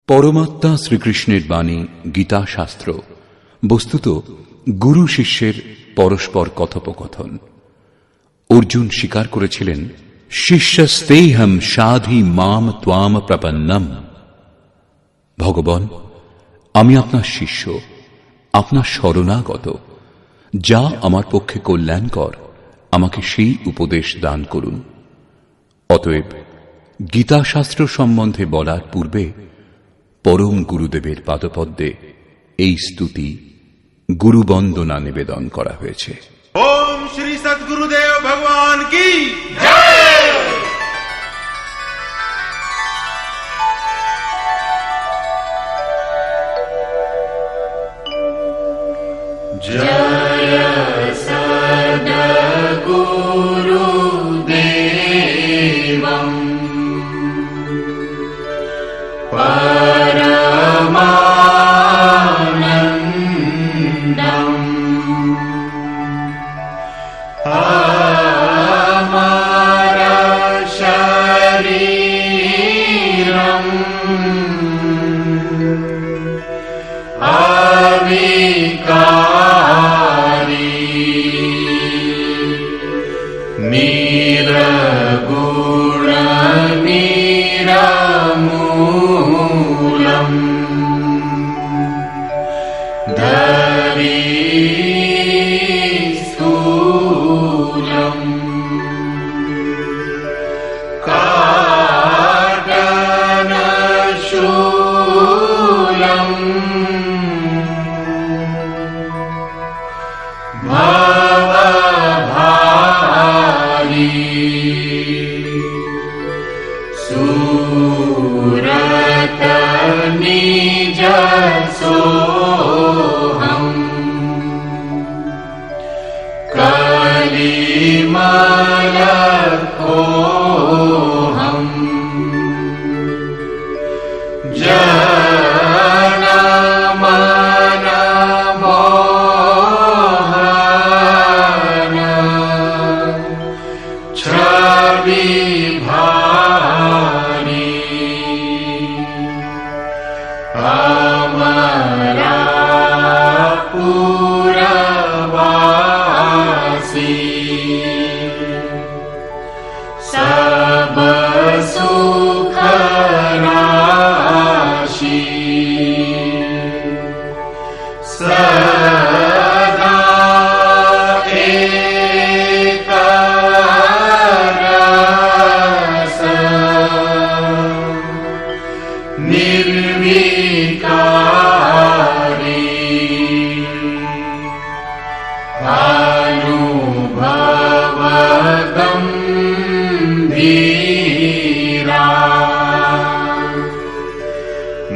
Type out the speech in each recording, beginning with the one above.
परमात्मा श्रीकृष्णेर बाणी गीता शास्त्र बस्तुत गुरु शिष्येर परस्पर कथोपकथन। अर्जुन स्वीकार करेछिलेन शिष्यस्तेहम साधि माम त्वाम प्रपन्नम। भगवान आमी आपनार शिष्य, आपनार शरणागत, जा आमार पक्षे कल्याणकर आमाके सेई उपदेश दान करुन। अतएव गीता शास्त्र सम्बन्धे बलार पूर्वे परम गुरुदेवेर पादपद्मे এই स्तुति गुरु वंदना निवेदन करा হয়েছে। ओम श्री सद्गुरुदेव भगवान की जय। जय सद्गुरुदेवं परमानन्दम् अमर शरीरम् अविकारी निरगुण निरमूलम् धरीस्थूलम् काटनशूलम् भवभारी सूरत निज सोऽहम् कलिमलकोऽहम् जनमन मोहन छविभारी अमरापुरवासी सब सुख राशि सदा एक रस निर्विकारी अनुभव गंभीरा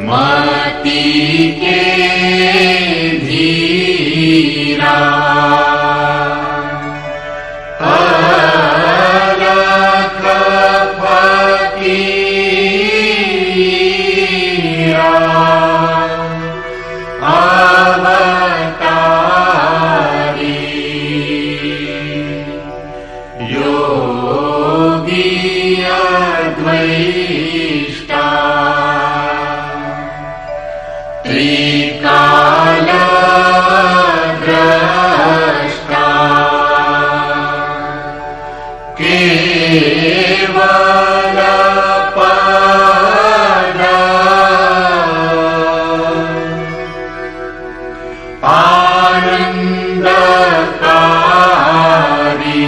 मति के धीरा अलख फकीरा अवतारी योगी अद्वैष्टा त्रिकालद्रष्टा केवल पद आनंदकारी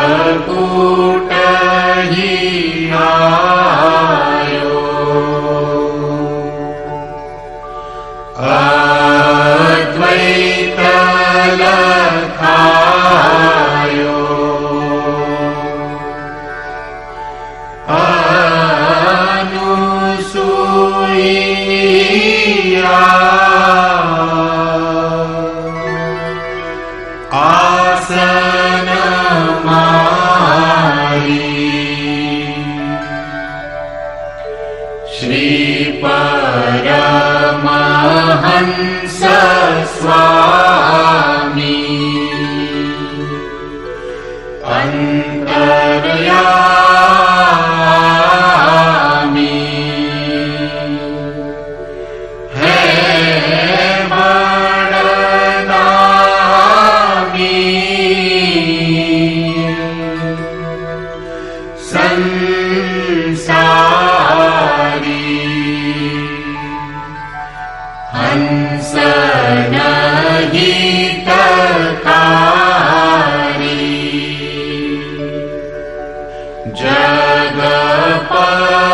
चित्रकूट ही आयो अद्वैत लखायो अनुसूया आसन मारी श्री परमहंस स्वामी अंतर्यामी संसारी हंस नहीं तकारी जग पगुधारी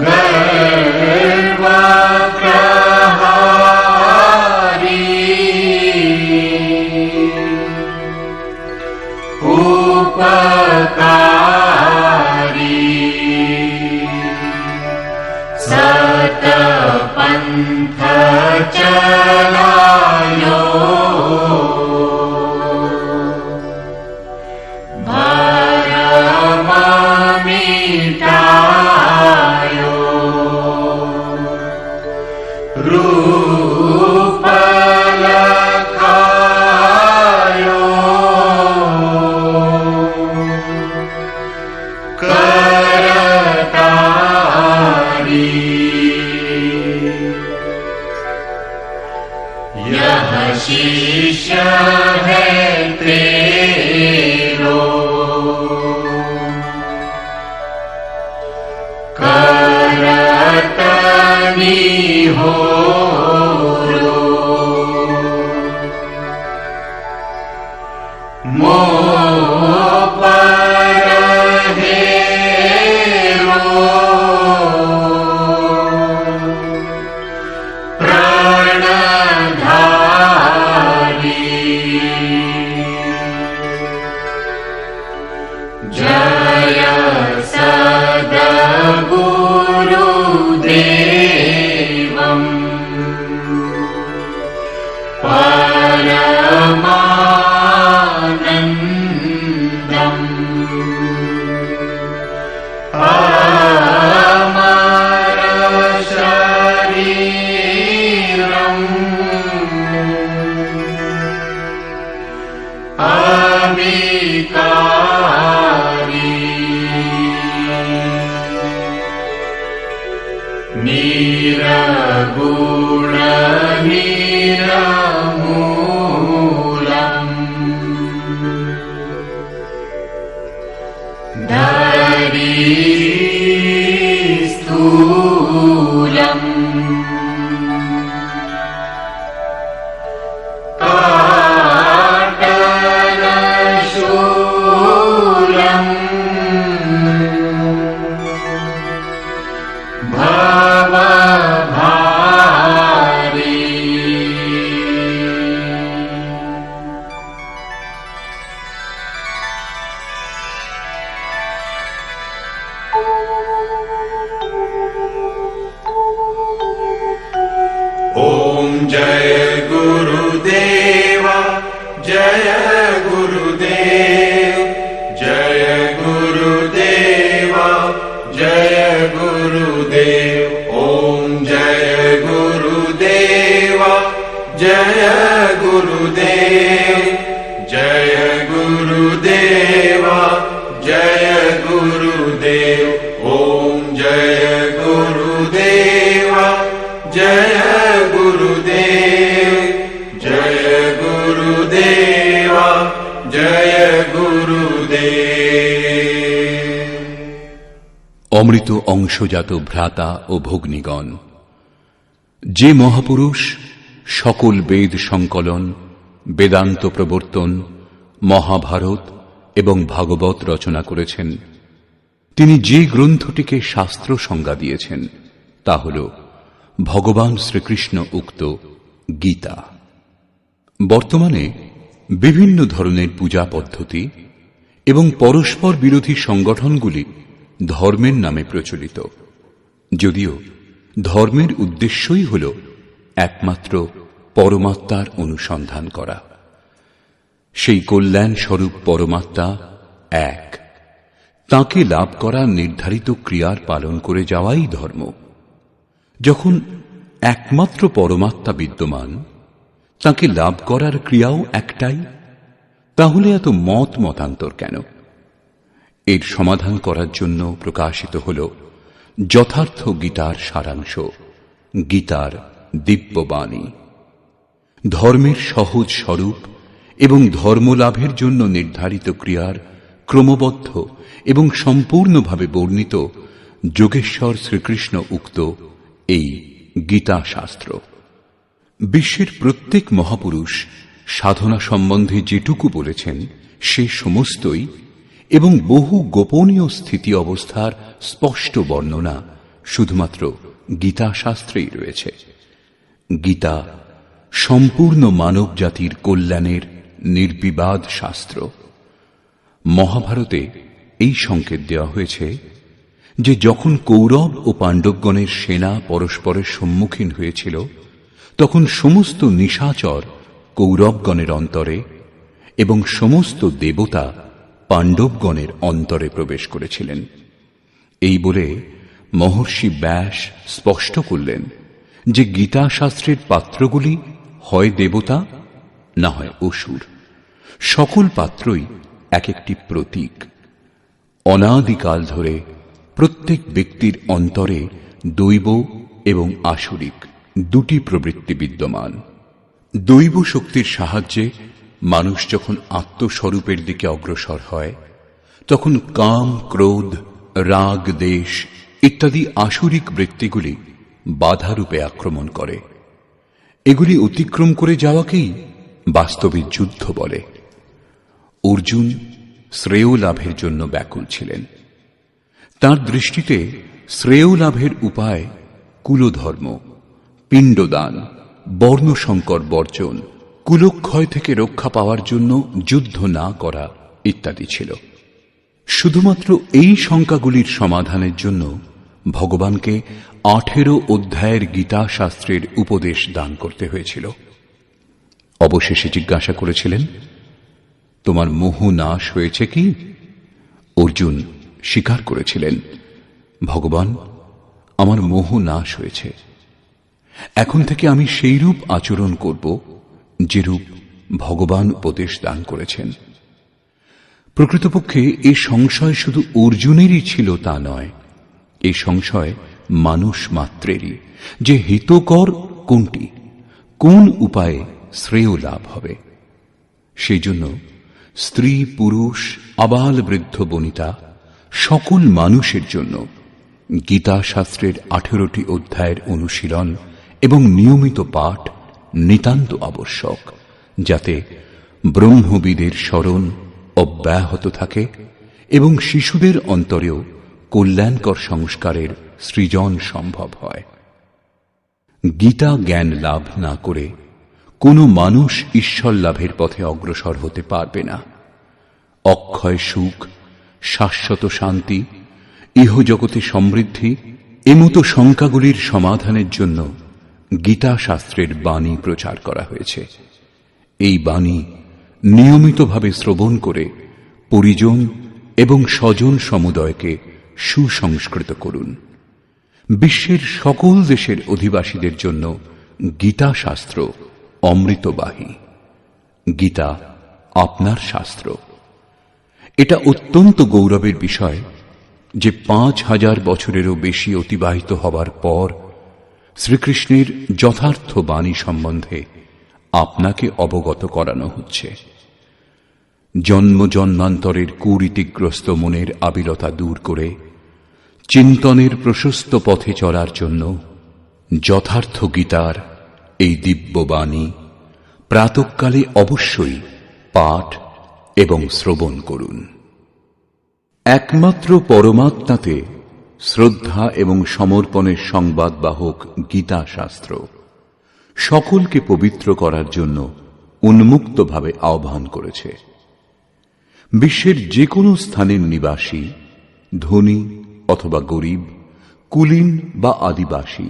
गर्व प्रहारी उपकारी सत पंथ चलायो भरम मिटायो रूप लखायो करतारी यह शिष्य है तेरो करतनी हो मोह पर हेरो प्राणधारी जय सद्गुरुदेवम् परमानन्दम् अमर शरीरम् अविकारी निरगुण निरमूलम् धरी स्थूलम् पाटलशूलम् भवभारी ओम जय गुरुदेव जय गुरुदेव जय गुरुदेव जय गुरुदेव ओम जय गुरुदेव जय गुरुदेव जय गुरुदेव जय गुरुदेव ओम जय गुरुदेव जय गुरुदेव जय गुरुदेव जय गुरुदेव। অমৃত অংশজাত ভ্রাতা ও ভগ্নীগণ, যে মহাপুরুষ সকল বেদ সংকলন, বেদান্ত প্রবর্তন, মহাভারত এবং ভাগবত রচনা করেছেন, তিনি যে গ্রন্থটিকে শাস্ত্র সংজ্ঞা দিয়েছেন তা হল ভগবান শ্রীকৃষ্ণ উক্ত গীতা। বর্তমানে বিভিন্ন ধরনের পূজা পদ্ধতি এবং পরস্পর বিরোধী সংগঠনগুলি ধর্মের নামে প্রচলিত, যদিও ধর্মের উদ্দেশ্যই হল একমাত্র পরমাত্মার অনুসন্ধান করা। সেই কল্যাণ স্বরূপ পরমাত্মা এক, তাঁকে লাভ করার নির্ধারিত ক্রিয়ার পালন করে যাওয়াই ধর্ম। যখন একমাত্র পরমাত্মা বিদ্যমান, তাঁকে লাভ করার ক্রিয়াও একটাই, তাহলে এত মত মতান্তর কেন? এর সমাধান করার জন্য প্রকাশিত হল যথার্থ গীতার সারাংশ, গীতার দিব্যবাণী। ধর্মের সহজ স্বরূপ এবং ধর্মলাভের জন্য নির্ধারিত ক্রিয়ার ক্রমবদ্ধ এবং সম্পূর্ণভাবে বর্ণিত যোগেশ্বর শ্রীকৃষ্ণ উক্ত এই গীতা শাস্ত্র। বিশ্বের প্রত্যেক মহাপুরুষ সাধনা সম্বন্ধে যেটুকু বলেছেন সে সমস্তই এবং বহু গোপনীয় স্থিতি অবস্থার স্পষ্ট বর্ণনা শুধুমাত্র গীতা শাস্ত্রেই রয়েছে। গীতা সম্পূর্ণ মানব জাতির কল্যাণের নির্বিবাদ শাস্ত্র। মহাভারতে এই সংকেত দেওয়া হয়েছে যে যখন কৌরব ও পাণ্ডবগণের সেনা পরস্পরের সম্মুখীন হয়েছিল তখন সমস্ত নিশাচর কৌরবগণের অন্তরে এবং সমস্ত দেবতা পাণ্ডবগণের অন্তরে প্রবেশ করেছিলেন। এই বলে মহর্ষি ব্যাস স্পষ্ট করলেন যে গীতা শাস্ত্রের পাত্রগুলি হয় দেবতা না হয় অসুর। সকল পাত্রই এক একটি প্রতীক। অনাদিকাল ধরে প্রত্যেক ব্যক্তির অন্তরে দৈব এবং আসুরিক দুটি প্রবৃত্তি বিদ্যমান। দৈব শক্তির সাহায্যে মানুষ যখন আত্মস্বরূপের দিকে অগ্রসর হয় তখন কাম, ক্রোধ, রাগ, দেশ ইত্যাদি আসুরিক বৃত্তিগুলি বাধারূপে আক্রমণ করে। এগুলি অতিক্রম করে যাওয়াকেই বাস্তবে যুদ্ধ বলে। অর্জুন শ্রেয় লাভের জন্য ব্যাকুল ছিলেন। তাঁর দৃষ্টিতে শ্রেয় লাভের উপায় কুলধর্ম, পিণ্ডদান, বর্ণসংকর বর্জন, কুলক্ষয় থেকে রক্ষা পাওয়ার জন্য যুদ্ধ না করা ইত্যাদি ছিল। শুধুমাত্র এই শঙ্কাগুলির সমাধানের জন্য ভগবানকে 18 অধ্যায়ের গীতা শাস্ত্রের উপদেশ দান করতে হয়েছিল। অবশেষে জিজ্ঞাসা করেছিলেন, তোমার মোহ নাশ হয়েছে কি? অর্জুন স্বীকার করেছিলেন, ভগবান, আমার মোহ নাশ হয়েছে। এখন থেকে আমি সেইরূপ আচরণ করব যেরূপ ভগবান উপদেশ দান করেছেন। প্রকৃতপক্ষে এই সংশয় শুধু অর্জুনেরই ছিল তা নয়, এই সংশয় মানুষ মাত্রেরই যে হিতকর কোনটি, কোন উপায়ে শ্রেয় লাভ হবে। সেই জন্য স্ত্রী, পুরুষ, আবাল বৃদ্ধ বনিতা সকল মানুষের জন্য গীতা শাস্ত্রের 18টি অধ্যায়ের অনুশীলন এবং নিয়মিত পাঠ নিতান্ত আবশ্যক, যাতে ব্রহ্মবিদের স্মরণ অব্যাহত থাকে এবং শিশুদের অন্তরেও কল্যাণকর সংস্কারের সৃজন সম্ভব হয়। গীতা জ্ঞান লাভ না করে কোনো মানুষ ঈশ্বর লাভের পথে অগ্রসর হতে পারবে না। অক্ষয় সুখ, শাশ্বত শান্তি, ইহজগতে সমৃদ্ধি এমতো শঙ্কাগুলির সমাধানের জন্য গীতা শাস্ত্রের বাণী প্রচার করা হয়েছে। এই বাণী নিয়মিতভাবে শ্রবণ করে পরিজন এবং স্বজন সমুদয়কে সুসংস্কৃত করুন। বিশ্বের সকল দেশের অধিবাসীদের জন্য গীতা শাস্ত্র অমৃতবাহী। গীতা আপনার শাস্ত্র। এটা অত্যন্ত গৌরবের বিষয় যে 5000 বছরেরও বেশি অতিবাহিত হবার পর শ্রীকৃষ্ণের যথার্থ বাণী সম্বন্ধে আপনাকে অবগত করানো হচ্ছে। জন্ম জন্মান্তরের কুরীতিগ্রস্ত মনের আবিলতা দূর করে চিন্তনের প্রশস্ত পথে চলার জন্য যথার্থ গীতার এই দিব্য বাণী প্রাতঃকালে অবশ্যই পাঠ এবং শ্রবণ করুন। একমাত্র পরমাত্মাতে শ্রদ্ধা এবং সমর্পণের সংবাদবাহক গীতা শাস্ত্র সকলকে পবিত্র করার জন্য উন্মুক্তভাবে আহ্বান করেছে। বিশ্বের যে কোনো স্থানের নিবাসী, ধনী অথবা গরিব, কুলীন বা আদিবাসী,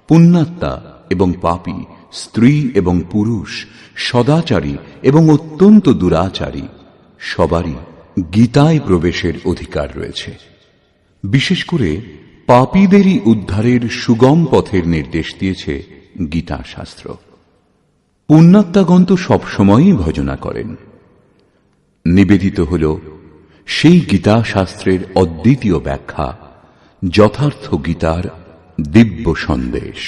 পুণ্যাত্মা এবং পাপী, স্ত্রী এবং পুরুষ, সদাচারী এবং অত্যন্ত দুরাচারী সবারই গীতায় প্রবেশের অধিকার রয়েছে। বিশেষ করে পাপীদেরই উদ্ধারের সুগম পথের নির্দেশ দিয়েছে গীতা শাস্ত্র। পুণ্যাত্মাগণ তো সবসময়ই ভজনা করেন। নিবেদিত হল সেই গীতা শাস্ত্রের অদ্বিতীয় ব্যাখ্যা, যথার্থ গীতার দিব্য সন্দেশ।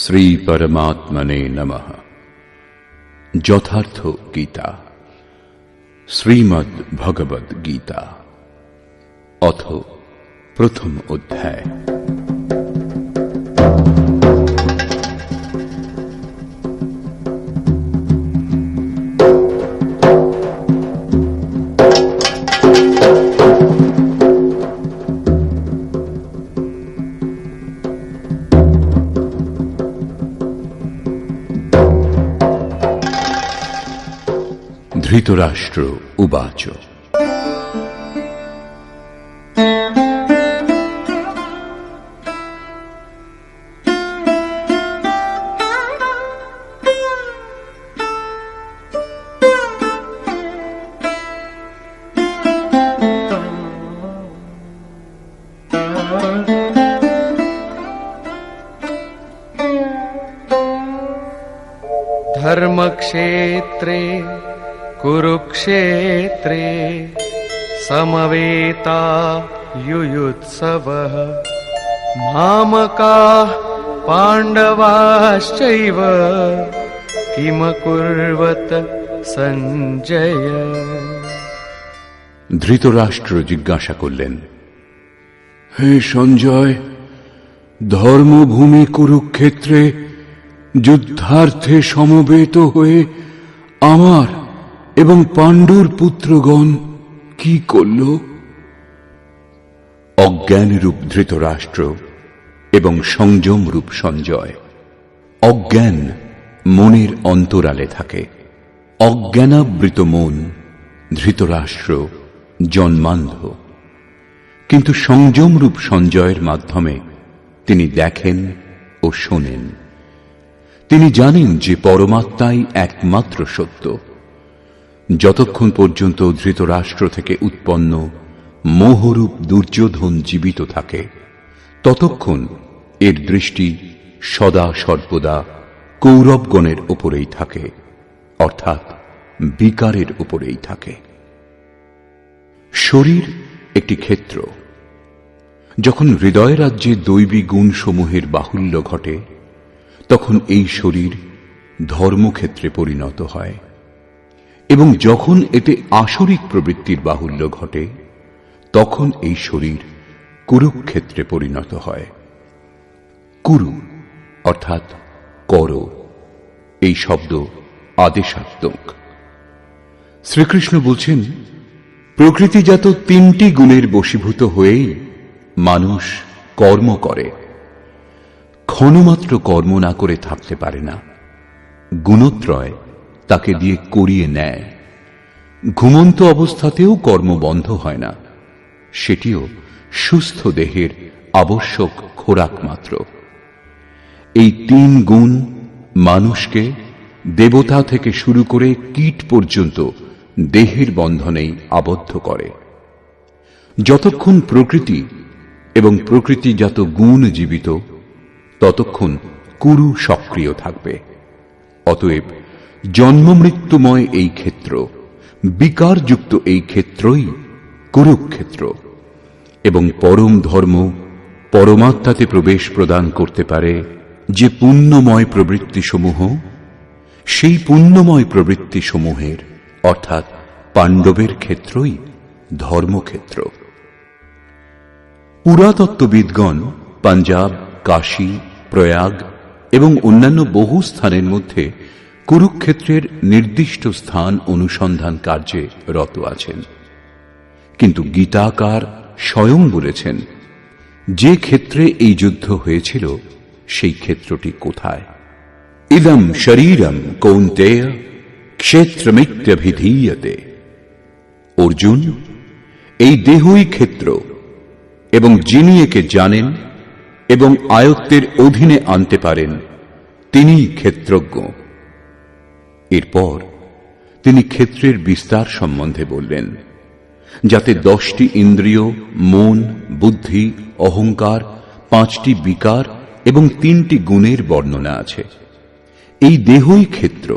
শ্রী পরমাত্মনে নমঃ। যথার্থ গীতা, শ্রীমদ্ ভগবদ গীতা, অথ প্রথম অধ্যায়। ধৃতরাষ্ট্র উবাচ। धर्मक्षेत्रे कुरुक्षेत्रे समवेता युयुत्सवः मामकाः पाण्डवाश्चैव किमकुर्वत সঞ্জয়। ধৃতরাষ্ট্র জিজ্ঞাসা করলেন, হে সঞ্জয়, ধর্মভূমি কুরুক্ষেত্রে যুদ্ধার্থে সমবেত হয়ে আমার এবং পাণ্ডুর পুত্রগণ কি করল? অজ্ঞানরূপ ধৃতরাষ্ট্র এবং সংযমরূপ সঞ্জয়। অজ্ঞান মনের অন্তরালে থাকে। অজ্ঞানাবৃত মন ধৃতরাষ্ট্র জন্মান্ধ, কিন্তু সংযমরূপ সঞ্জয়ের মাধ্যমে তিনি দেখেন ও শোনেন। তিনি জানেন যে পরমাত্মাই একমাত্র সত্য। যতক্ষণ পর্যন্ত ধৃতরাষ্ট্র থেকে উৎপন্ন মোহরূপ দুর্যোধন জীবিত থাকে, ততক্ষণ এর দৃষ্টি সদা সর্বদা কৌরবগণের উপরেই থাকে, অর্থাৎ বিকারের উপরেই থাকে। শরীর একটি ক্ষেত্র। যখন হৃদয় রাজ্যে দৈবী গুণসমূহের বাহুল্য ঘটে, তখন এই শরীর ধর্মক্ষেত্রে পরিণত হয়, এবং যখন এতে আসরিক প্রবৃত্তির বাহুল্য ঘটে, তখন এই শরীর কুরুক্ষেত্রে পরিণত হয়। কুরু অর্থাৎ কর, এই শব্দ আদেশাত্মক। শ্রীকৃষ্ণ বলছেন, প্রকৃতিজাত তিনটি গুণের বশীভূত হয়েই মানুষ কর্ম করে। ক্ষণমাত্র কর্ম না করে থাকতে পারে না। গুণত্রয় তাকে দিয়ে করিয়ে নেয়। ঘুমন্ত অবস্থাতেও কর্ম বন্ধ হয় না, সেটিও সুস্থ দেহের আবশ্যক খোরাক মাত্র। এই তিন গুণ মানুষকে দেবতা থেকে শুরু করে কীট পর্যন্ত দেহের বন্ধনেই আবদ্ধ করে। যতক্ষণ প্রকৃতি এবং প্রকৃতিজাত গুণ জীবিত, ততক্ষণ কুরু সক্রিয় থাকবে। অতএব জন্মমৃত্যুময় এই ক্ষেত্র, বিকারযুক্ত এই ক্ষেত্রই কুরুক্ষেত্র, এবং পরম ধর্ম পরমাত্মাতে প্রবেশ প্রদান করতে পারে যে পুণ্যময় প্রবৃত্তিসমূহ, সেই পুণ্যময় প্রবৃত্তিসমূহের অর্থাৎ পাণ্ডবের ক্ষেত্রই ধর্মক্ষেত্র। পুরাতত্ত্ববিদগণ পাঞ্জাব, কাশী, প্রয়াগ এবং অন্যান্য বহু স্থানের মধ্যে কুরুক্ষেত্রের নির্দিষ্ট স্থান অনুসন্ধান কার্যে রত আছেন। কিন্তু গীতাকার স্বয়ং বলেছেন, যে ক্ষেত্রে এই যুদ্ধ হয়েছিল সেই ক্ষেত্রটি কোথায়? ইদম শরীরম কৌন্তেয় ক্ষেত্রমিত্যভিধীয়তে। অর্জুন, এই দেহই ক্ষেত্র, এবং যিনি একে জানেন এবং আয়ত্তের অধীনে আনতে পারেন, তিনিই ক্ষেত্রজ্ঞ। এরপর তিনি ক্ষেত্রের বিস্তার সম্বন্ধে বললেন, যাতে 10টি ইন্দ্রিয়, মন, বুদ্ধি, অহংকার, 5টি বিকার এবং 3টি গুণের বর্ণনা আছে। এই দেহই ক্ষেত্র,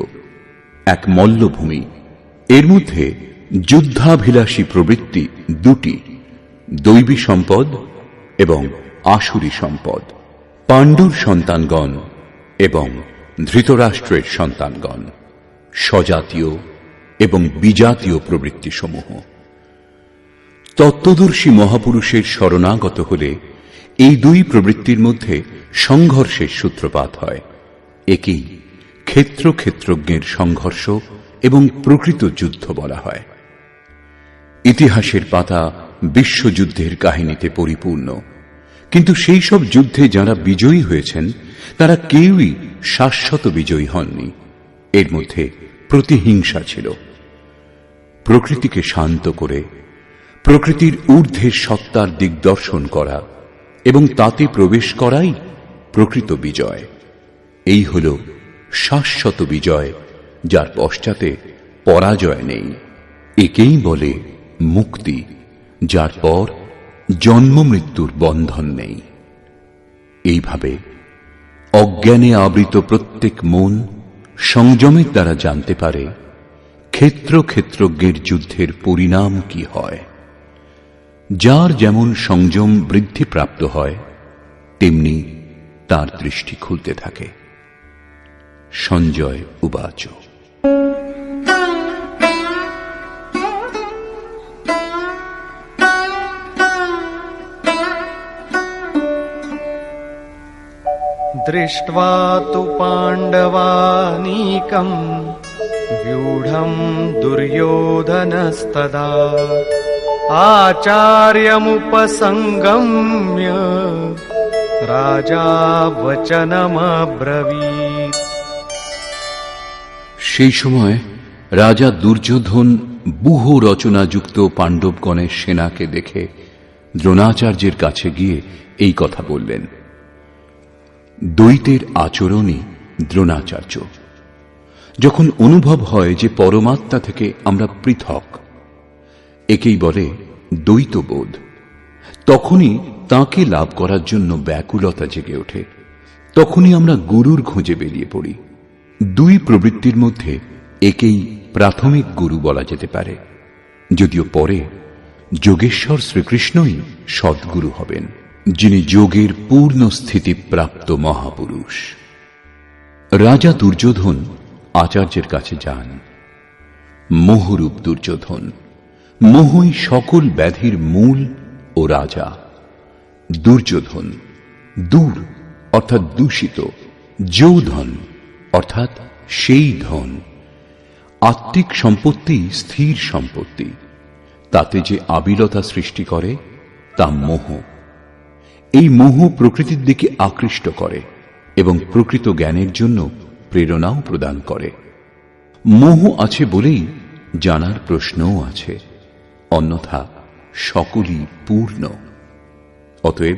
এক মল্লভূমি। এর মধ্যে যুদ্ধাভিলাষী প্রবৃত্তি 2টি, দৈবী সম্পদ এবং আসুরী সম্পদ। পাণ্ডুর সন্তানগণ এবং ধৃতরাষ্ট্রের সন্তানগণ, স্বজাতীয় এবং বিজাতীয় প্রবৃত্তিসমূহ। তত্ত্বদর্শী মহাপুরুষের শরণাগত হলে এই দুই প্রবৃত্তির মধ্যে সংঘর্ষের সূত্রপাত হয়। একেই ক্ষেত্রজ্ঞের সংঘর্ষ এবং প্রকৃত যুদ্ধ বলা হয়। ইতিহাসের পাতা বিশ্বযুদ্ধের কাহিনীতে পরিপূর্ণ, কিন্তু সেই সব যুদ্ধে যারা বিজয়ী হয়েছেন তারা কেউই শাশ্বত বিজয়ী হননি। এর মধ্যে প্রতিহিংসা ছিল। প্রকৃতিকে শান্ত করে প্রকৃতির ঊর্ধ্বের সত্তার দিগদর্শন করা এবং তাতে প্রবেশ করাই প্রকৃত বিজয়। এই হল শাশ্বত বিজয়, যার পশ্চাতে পরাজয় নেই। একেই বলে মুক্তি, যার পর জন্ম মৃত্যুর বন্ধন নেই। এইভাবে অজ্ঞানে আবৃত প্রত্যেক মন সংযমের দ্বারা জানতে পারে ক্ষেত্রজ্ঞের যুদ্ধের পরিণাম কি হয়। যার যেমন সংযম বৃদ্ধিপ্রাপ্ত হয় তেমনি তার দৃষ্টি খুলতে থাকে। সঞ্জয় উবাচ। दृष्ट्वा तु पाण्डवानीकम् व्यूढम् दुर्योधनस्तदा आचार्यमुपसङ्गम्य राजा वचनमब्रवीत्। সেই সময় রাজা দুর্যোধন ব্যূহ রচনাযুক্ত পাণ্ডবগণের সেনাকে দেখে দ্রোণাচার্যের কাছে গিয়ে এই কথা বললেন। দ্বৈতের আচরণই দ্রোণাচার্য। যখন অনুভব হয় যে পরমাত্মা থেকে আমরা পৃথক, একেই বলে দ্বৈতবোধ, তখনই তাকে লাভ করার জন্য ব্যাকুলতা জেগে ওঠে। তখনই আমরা গুরুর খোঁজে বেরিয়ে পড়ি। দুই প্রবৃত্তির মধ্যে একেই প্রাথমিক গুরু বলা যেতে পারে, যদিও পরে যোগেশ্বর শ্রীকৃষ্ণই সদ্গুরু হবেন, যিনি যোগের পূর্ণ স্থিতি প্রাপ্ত মহাপুরুষ। রাজা দুর্যোধন আচার্যের কাছে যান। মোহরূপ দুর্যোধন, মোহই সকল ব্যাধির মূল ও রাজা। দুর্যোধন দূর অর্থাৎ দূষিত, যৌধন অর্থাৎ সেই ধন। আত্মিক সম্পত্তি স্থির সম্পত্তি, তাতে যে আবিলতা সৃষ্টি করে তা মোহ। এই মোহ প্রকৃতির দিকে আকৃষ্ট করে এবং প্রকৃত জ্ঞানের জন্য প্রেরণাও প্রদান করে। মোহ আছে বলেই জানার প্রশ্নও আছে, অন্যথা সকলই পূর্ণ। অতএব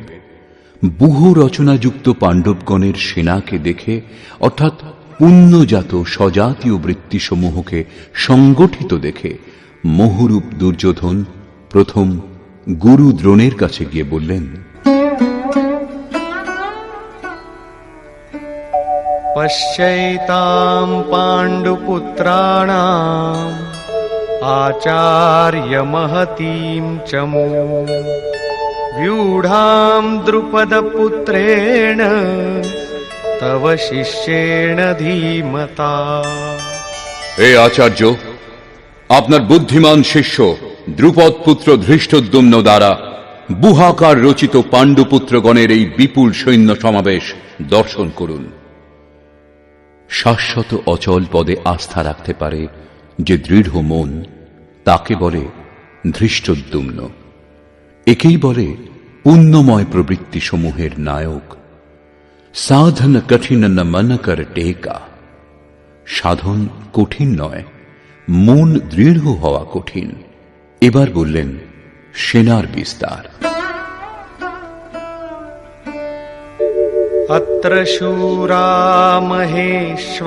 ব্যূহ রচনাযুক্ত পাণ্ডবগণের সেনাকে দেখে, অর্থাৎ পুণ্যজাত স্বজাতীয় বৃত্তিসমূহকে সংগঠিত দেখে মোহরূপ দুর্যোধন প্রথম গুরু দ্রোণের কাছে গিয়ে বললেন, पश्यैताम् पाण्डुपुत्राणाम् आचार्यमहतीम् च मूम् व्यूढाम् द्रुपदपुत्रेण तव शिष्येण धीमता। হে আচার্য, আপনার বুদ্ধিমান শিষ্য দ্রুপদ পুত্র ধৃষ্টদ্যুম্ন দ্বারা বুহাকার রচিত পাণ্ডুপুত্রগণের এই বিপুল সৈন্য সমাবেশ দর্শন করুন। শাশ্বত অচল পদে আস্থা রাখতে পারে যে দৃঢ় মন, তাকে বলে ধৃষ্টদ্যুম্ন। একেই বলে পুণ্যময় প্রবৃত্তি সমূহের নায়ক। সাধন কঠিন ন মন কর টেকা। সাধন কঠিন নয়, মন দৃঢ় হওয়া কঠিন। এবার বললেন সেনার বিস্তার। अत्र शूरा महेश्वासा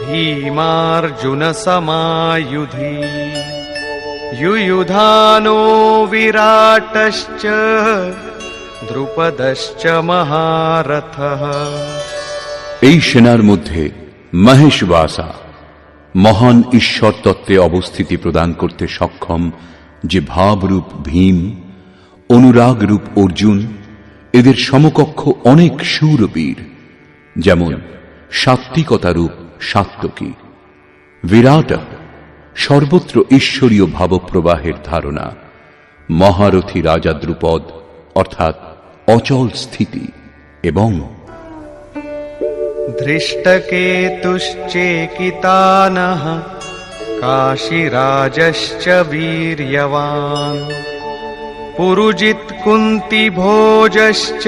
भीमार्जुनसमायुधि युयुधानो विराटश्च द्रुपदश्च महारथः। এই সেনার মধ্যে মহেশবাসা, মহান ঈশ্বর তত্ত্বে অবস্থিতি প্রদান করতে সক্ষম যে ভাবরূপ ভীম, অনুরাগরূপ অর্জুন, এদের সমকক্ষ অনেক শূরবীর যেমন সাত্ত্বিকতারূপ সাত্ত্বকী, বিরাট সর্বত্র ঈশ্বরীয় ভাবপ্রবাহের ধারণা, মহারথী রাজা দ্রুপদ অর্থাৎ অচল স্থিতি, এবং धृष्टकेतुश्चेकितानः काशीराजश्च वीर्यवान् पुरुजित् कुन्तिभोजश्च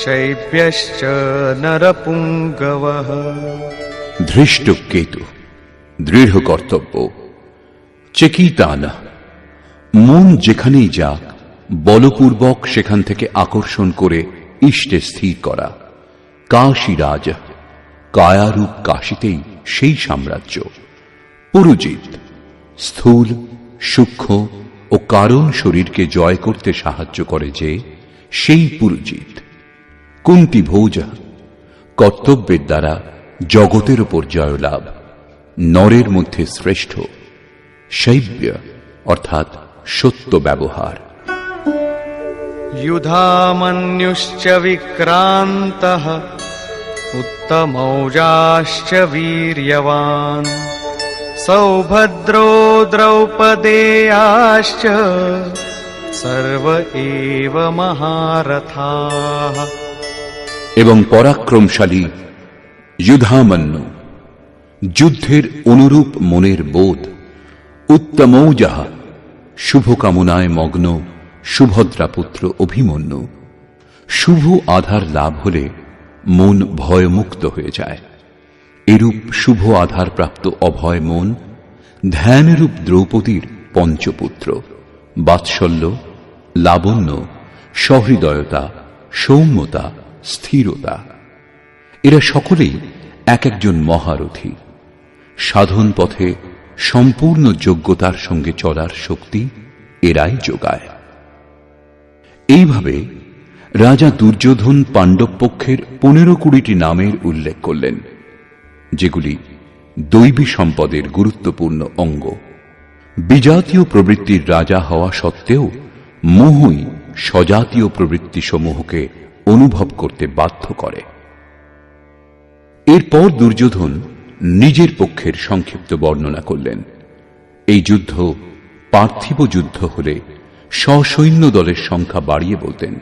शैब्यश्च नरपुङ्गवः। ধৃষ্ট কেতু দৃঢ় কর্তব্য, চেকিতান মন যেখানেই যাক বলপূর্বক সেখান থেকে আকর্ষণ করে ইষ্টে স্থির করা, কাশীরাজ কায়ারূপ কাশীতেই সেই সাম্রাজ্য, পুরুজিত স্থূল সূক্ষ্ম ও কারণ শরীরকে জয় করতে সাহায্য করে যে সেই পুরুজিত, কুন্তিভোজ কর্তব্যের দ্বারা জগতের উপর জয়লাভ, নরের মধ্যে শ্রেষ্ঠ, শৈব্য অর্থাৎ সত্য ব্যবহার। युधामन्युश्च विक्रान्तः उत्तमौजाश्च वीर्यवान् सौभद्रो द्रौपदेयाश्च सर्व एव महारथाः। এবং পরাক্রমশালী যুধামন্যু, যুদ্ধের অনুরূপ মনের বোধ, উত্তমৌজাহ শুভকামনায় মগ্ন সুভদ্রা পুত্র অভিমন্যু। শুভ আধার লাভ হলে মন ভয়মুক্ত হয়ে যায়। এরূপ শুভ আধার প্রাপ্ত অভয় মন ধ্যানরূপ দ্রৌপদীর পঞ্চপুত্র, বাৎসল্য, লাবণ্য, সহৃদয়তা, সৌম্যতা, স্থিরতা। এরা সকলেই এক একজন মহারথী। সাধন পথে সম্পূর্ণ যোগ্যতার সঙ্গে চলার শক্তি এরাই যোগায়। এইভাবে রাজা দুর্যোধন পাণ্ডব পক্ষের 15-20টি নামের উল্লেখ করলেন, যেগুলি দৈবী সম্পদের গুরুত্বপূর্ণ অঙ্গ। বিজাতীয় প্রবৃত্তির রাজা হওয়া সত্ত্বেও মোহই স্বজাতীয় প্রবৃত্তি সমূহকে অনুভব করতে বাধ্য করে। এরপর দুর্যোধন নিজের পক্ষের সংক্ষিপ্ত বর্ণনা করলেন। এই যুদ্ধ পার্থিব যুদ্ধ হলে সসৈন্য দলের সংখ্যা বাড়িয়ে বলতেন,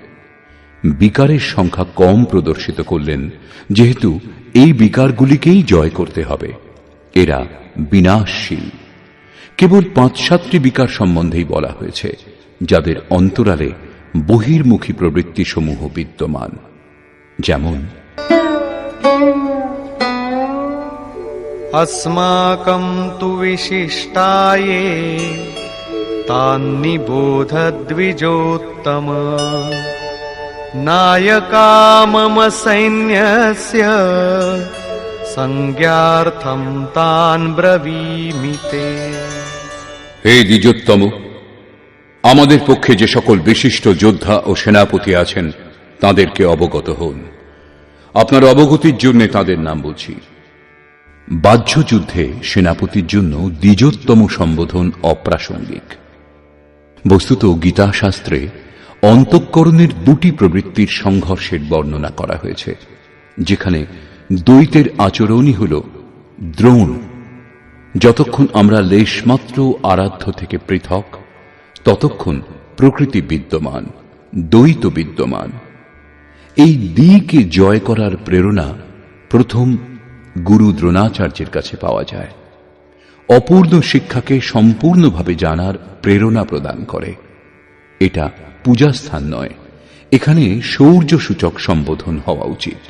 বিকারের সংখ্যা কম প্রদর্শিত করলেন, যেহেতু এই বিকারগুলিকেই জয় করতে হবে। এরা বিনাশশীল। কেবল 5-7টি বিকার সম্বন্ধেই বলা হয়েছে, যাদের অন্তরালে বহির্মুখী প্রবৃত্তি সমূহ বিদ্যমান, যেমন अस्माकं तु विशिष्टाये तान्निबोध द्विजोत्तम नायका मम सैन्यस्य संज्ञार्थं तान् ब्रवीमि ते। হে দ্বিজোত্তম, আমাদের পক্ষে যে সকল বিশিষ্ট যোদ্ধা ও সেনাপতি আছেন তাদেরকে অবগত হন। আপনার অবগতির জন্য তাদের নাম বলছি। বাহ্য যুদ্ধে সেনাপতির জন্য দ্বিজোত্তম সম্বোধন অপ্রাসঙ্গিক। বস্তুত গীতাশাস্ত্রে অন্তঃকরণের 2টি প্রবৃত্তির সংঘর্ষের বর্ণনা করা হয়েছে, যেখানে দ্বৈতের আচরণই হল দ্রোণ। যতক্ষণ আমরা লেশমাত্র আরাধ্য থেকে পৃথক, ততক্ষণ প্রকৃতি বিদ্যমান, দ্বৈত বিদ্যমান। এই দ্বিকে জয় করার প্রেরণা প্রথম গুরু দ্রোণাচার্যের কাছে পাওয়া যায়। অপূর্ণ শিক্ষাকে সম্পূর্ণভাবে জানার প্রেরণা প্রদান করে। এটা পূজাস্থান নয়, এখানে শৌর্য সূচক সম্বোধন হওয়া উচিত।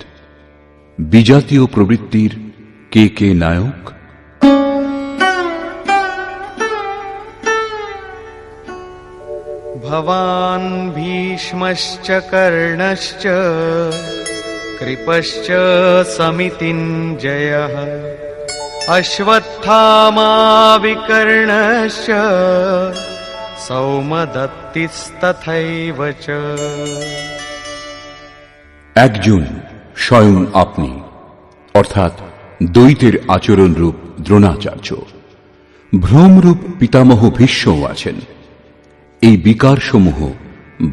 বিজাতীয় প্রবৃত্তির কে কে নায়ক? भवान् भीष्मश्च कर्णश्च कृपश्च समितिञ्जयः अश्वत्थामा विकर्णश्च सौमदत्तिस्तथैव च। একজন স্বয়ং আপনি, অর্থাৎ দ্বৈতের আচরণ রূপ দ্রোণাচার্য। ভ্রমরূপ পিতামহ ভীষ্মও আছেন। এই বিকারসমূহ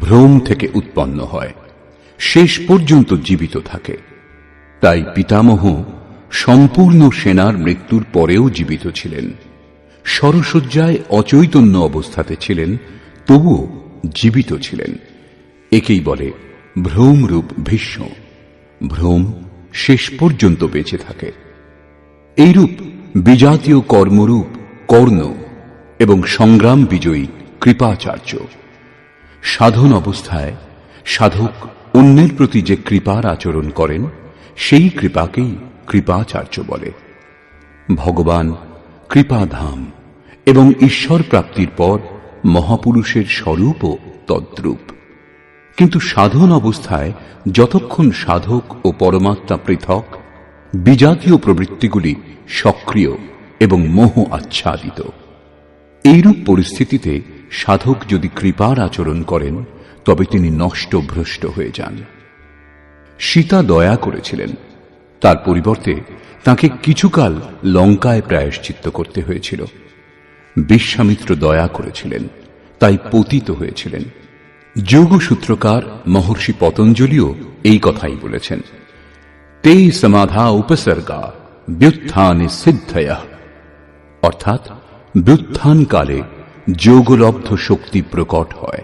ভ্রম থেকে উৎপন্ন হয়, শেষ পর্যন্ত জীবিত থাকে। তাই পিতামহ সম্পূর্ণ সেনার মৃত্যুর পরেও জীবিত ছিলেন। শরশয্যায় অচৈতন্য অবস্থাতে ছিলেন, তবুও জীবিত ছিলেন। একেই বলে ভ্রমরূপ ভীষ্ম। ভ্রম শেষ পর্যন্ত বেঁচে থাকে। এইরূপ বিজাতীয় কর্মরূপ কর্ণ এবং সংগ্রাম বিজয়ী কৃপাচার্য। সাধন অবস্থায় সাধক অন্যের প্রতি যে কৃপার আচরণ করেন, সেই কৃপাকেই কৃপাচার্য বলে। ভগবান কৃপাধাম এবং ঈশ্বর প্রাপ্তির পর মহাপুরুষের স্বরূপও তদ্রূপ। কিন্তু সাধন অবস্থায় যতক্ষণ সাধক ও পরমাত্মা পৃথক, বিজাতীয় প্রবৃত্তিগুলি সক্রিয় এবং মোহ আচ্ছাদিত। এইরূপ পরিস্থিতিতে সাধক যদি কৃপার আচরণ করেন, তবে তিনি নষ্ট ভ্রষ্ট হয়ে যান। সীতা দয়া করেছিলেন, তার পরিবর্তে তাকে কিছুকাল লঙ্কায় প্রায়শ্চিত্ত করতে হয়েছিল। বিশ্বামিত্র দয়া করেছিলেন, তাই পতিত হয়েছিলেন। যোগসূত্রকার মহর্ষি পতঞ্জলিও এই কথাই বলেছেন, তে সমাধা উপসর্গা ব্যুত্থানে সিদ্ধয়ঃ, অর্থাৎ ব্যুত্থানকালে যোগলব্ধ শক্তি প্রকট হয়।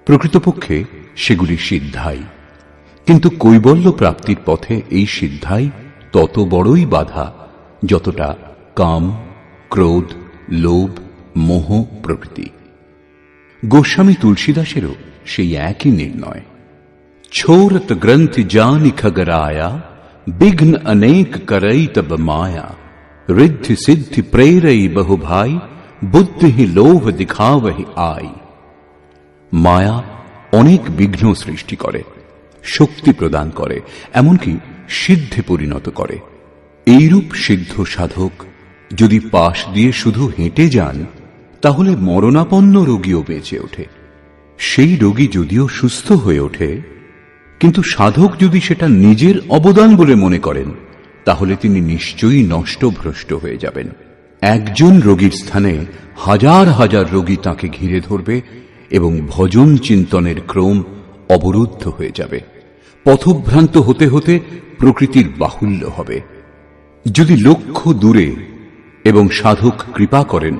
প্রকৃতপক্ষে সেগুলি সিদ্ধাই, কিন্তু কৈবল্য প্রাপ্তির পথে এই সিদ্ধাই তত বড়ই বাধা যতটা কাম, ক্রোধ, লোভ, মোহ প্রভৃতি। গোস্বামী তুলসীদাসেরও সেই একই নির্ণয়। ছোরত গ্রন্থি জানি খগরায়া বিঘ্ন অনেক করই তব মায়া ঋদ্ধি সিদ্ধি প্রেরই বহু ভাই বুদ্ধি লোভ দিখাবহি আই। মায়া অনেক বিঘ্ন সৃষ্টি করে, শক্তি প্রদান করে, এমনকি সিদ্ধে পরিণত করে। এইরূপ সিদ্ধ সাধক যদি পাশ দিয়ে শুধু হেঁটে যান, তাহলে মরণাপন্ন রোগীও বেঁচে ওঠে। সেই রোগী যদিও সুস্থ হয়ে ওঠে, কিন্তু সাধক যদি সেটা নিজের অবদান বলে মনে করেন, তাহলে তিনি নিশ্চয়ই নষ্ট ভ্রষ্ট হয়ে যাবেন। একজন রোগীর স্থানে হাজার হাজার রোগী তাকে ঘিরে ধরবে এবং ভজন চিন্তনের ক্রম অবরুদ্ধ হয়ে যাবে। পথভ্রান্ত হতে হতে প্রকৃতির বাহুল্য হবে। যদি লক্ষ্য দূরে এবং সাধক কৃপা করেন,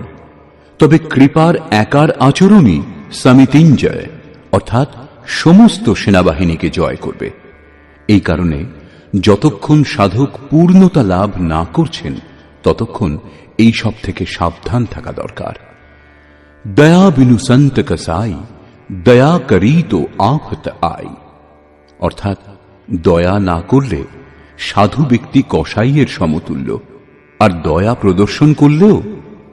তবে কৃপার একার আচরণই সমিতিঞ্জয়, অর্থাৎ সমস্ত সেনাবাহিনীকে জয় করবে। এই কারণে যতক্ষণ সাধক পূর্ণতা লাভ না করছেন, ততক্ষণ এই সব থেকে সাবধান থাকা দরকার। দয়া বিনু সন্ত কসাই দয়া করি তো আফত আই, অর্থাৎ দয়া না করলে সাধু ব্যক্তি কসাইয়ের সমতুল্য, আর দয়া প্রদর্শন করলেও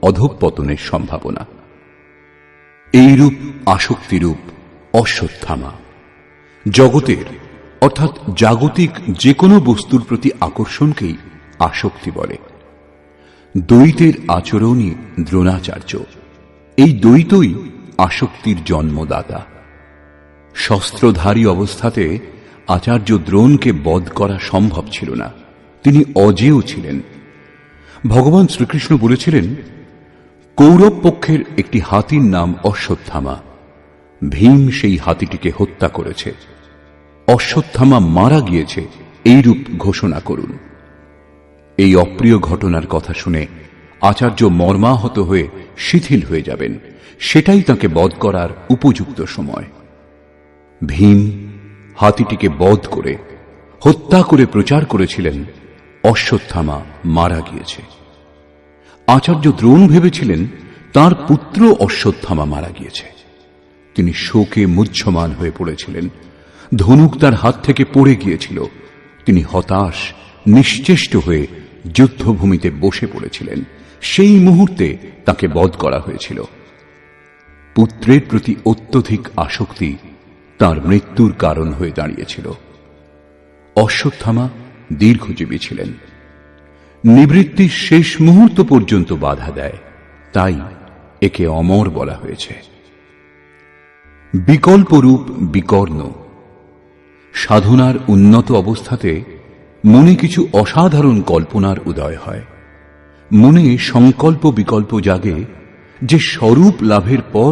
অধঃপতনের সম্ভাবনা। এইরূপ আসক্তিরূপ অশ্বত্থামা। জগতের অর্থাৎ জাগতিক যে কোনো বস্তুর প্রতি আকর্ষণকেই আসক্তি বলে। দ্বৈতের আচরণই দ্রোণাচার্য। এই দ্বৈতই আসক্তির জন্মদাতা। শস্ত্রধারী অবস্থাতে আচার্য দ্রোণকে বধ করা সম্ভব ছিল না, তিনি অজেয় ছিলেন। ভগবান শ্রীকৃষ্ণ বলেছিলেন, কৌরব পক্ষের একটি হাতির নাম অশ্বত্থামা। ভীম সেই হাতিটিকে হত্যা করেছে। অশ্বত্থামা মারা গিয়েছে, এইরূপ ঘোষণা করুন। এই অপ্রিয় ঘটনার কথা শুনে আচার্য মর্মাহত হয়ে শিথিল হয়ে যাবেন। সেটাই তাকে বধ করার উপযুক্ত সময়। ভীম হাতিটিকে বধ করে হত্যা করে প্রচার করেছিলেন, অশ্বত্থামা মারা গিয়েছে। আচার্য দ্রোণ ভেবেছিলেন তার পুত্র অশ্বত্থামা মারা গিয়েছে। তিনি শোকে মুহ্যমান হয়ে পড়েছিলেন। ধনুক তার হাত থেকে পড়ে গিয়েছিল। তিনি হতাশ, নিশ্চেষ্ট হয়ে যুদ্ধভূমিতে বসে পড়েছিলেন। সেই মুহূর্তে তাকে বধ করা হয়েছিল। পুত্রের প্রতি অত্যধিক আসক্তি তার মৃত্যুর কারণ হয়ে দাঁড়িয়েছিল। অশ্বত্থামা দীর্ঘজীবী ছিলেন। নিবৃত্তির শেষ মুহূর্ত পর্যন্ত বাধা দেয়, তাই একে অমর বলা হয়েছে। বিকল্পরূপ বিকর্ণ। সাধনার উন্নত অবস্থাতে মনে কিছু অসাধারণ কল্পনার উদয় হয়। মনে সংকল্প বিকল্প জাগে যে স্বরূপ লাভের পর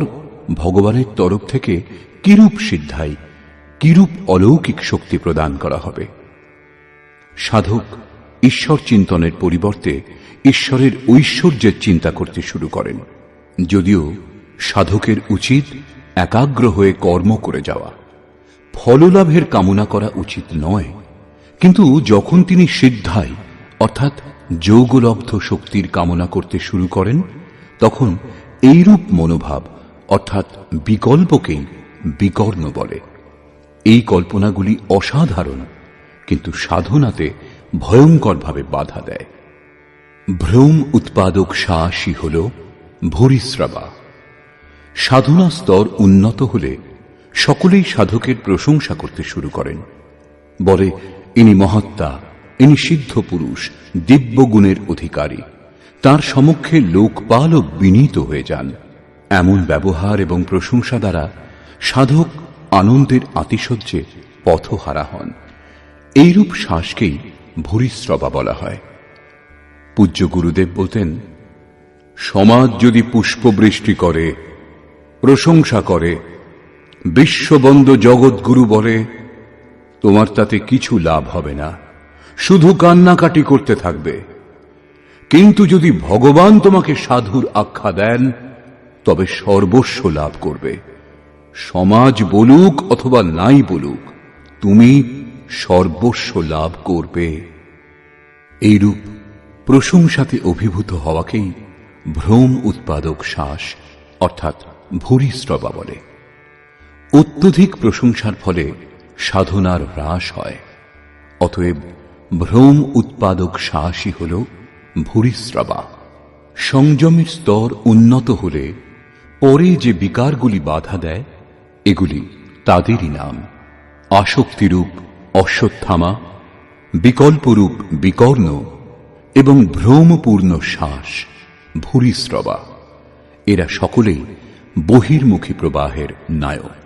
ভগবানের তরফ থেকে কিরূপ সিদ্ধাই, কিরূপ অলৌকিক শক্তি প্রদান করা হবে। সাধক ঈশ্বর চিন্তনের পরিবর্তে ঈশ্বরের ঐশ্বর্যের চিন্তা করতে শুরু করেন, যদিও সাধকের উচিত একাগ্র হয়ে কর্ম করে যাওয়া। ফললাভের কামনা করা উচিত নয়, কিন্তু যখন তিনি সিদ্ধায় অর্থাৎ যোগলব্ধ শক্তির কামনা করতে শুরু করেন, তখন এইরূপ মনোভাব অর্থাৎ বিকল্পকেই বিকর্ণ বলে। এই কল্পনাগুলি অসাধারণ, কিন্তু সাধনাতে ভয়ঙ্করভাবে বাধা দেয়। ভ্রম উৎপাদক সাহসী হল ভূরিশ্রবা। সাধনা স্তর উন্নত হলে সকলেই সাধকের প্রশংসা করতে শুরু করেন, বলে ইনি মহাত্মা, ইনি সিদ্ধ পুরুষ, দিব্য গুণের অধিকারী। তার সমক্ষে লোকপালও বিনীত হয়ে যান। এমন ব্যবহার এবং প্রশংসা দ্বারা সাধক আনন্দের আতিশয্যে পথহারা হন। এইরূপ শ্বাসকেই ভূরিশ্রবা বলা হয়। পূজ্য গুরুদেব বলতেন, সমাজ যদি পুষ্পবৃষ্টি করে, প্রশংসা করে, বিশ্ববন্দ জগৎগুরু বলে, তোমার তাতে কিছু লাভ হবে না, শুধু কান্নাকাটি করতে থাকবে। কিন্তু যদি ভগবান তোমাকে সাধুর আখ্যা দেন, তবে সর্বস্ব লাভ করবে। সমাজ বলুক অথবা নাই বলুক, তুমি সর্বস্ব লাভ করবে। এইরূপ প্রশংসাতে অভিভূত হওয়াকেই ভ্রম উৎপাদক শ্বাস অর্থাৎ ভূরিশ্রবা বলে। অত্যধিক প্রশংসার ফলে সাধনার হ্রাস হয়। অতএব ভ্রম উৎপাদক শ্বাসই হল ভূরিশ্রবা। সংযমের স্তর উন্নত হলে পরে যে বিকারগুলি বাধা দেয়, এগুলি তাদেরই নাম। আসক্তিরূপ অশ্বত্থামা, বিকল্পরূপ বিকর্ণ এবং ভ্রমপূর্ণ শ্বাস ভূরিশ্রবা। এরা সকলেই বহির্মুখী প্রবাহের নায়ক।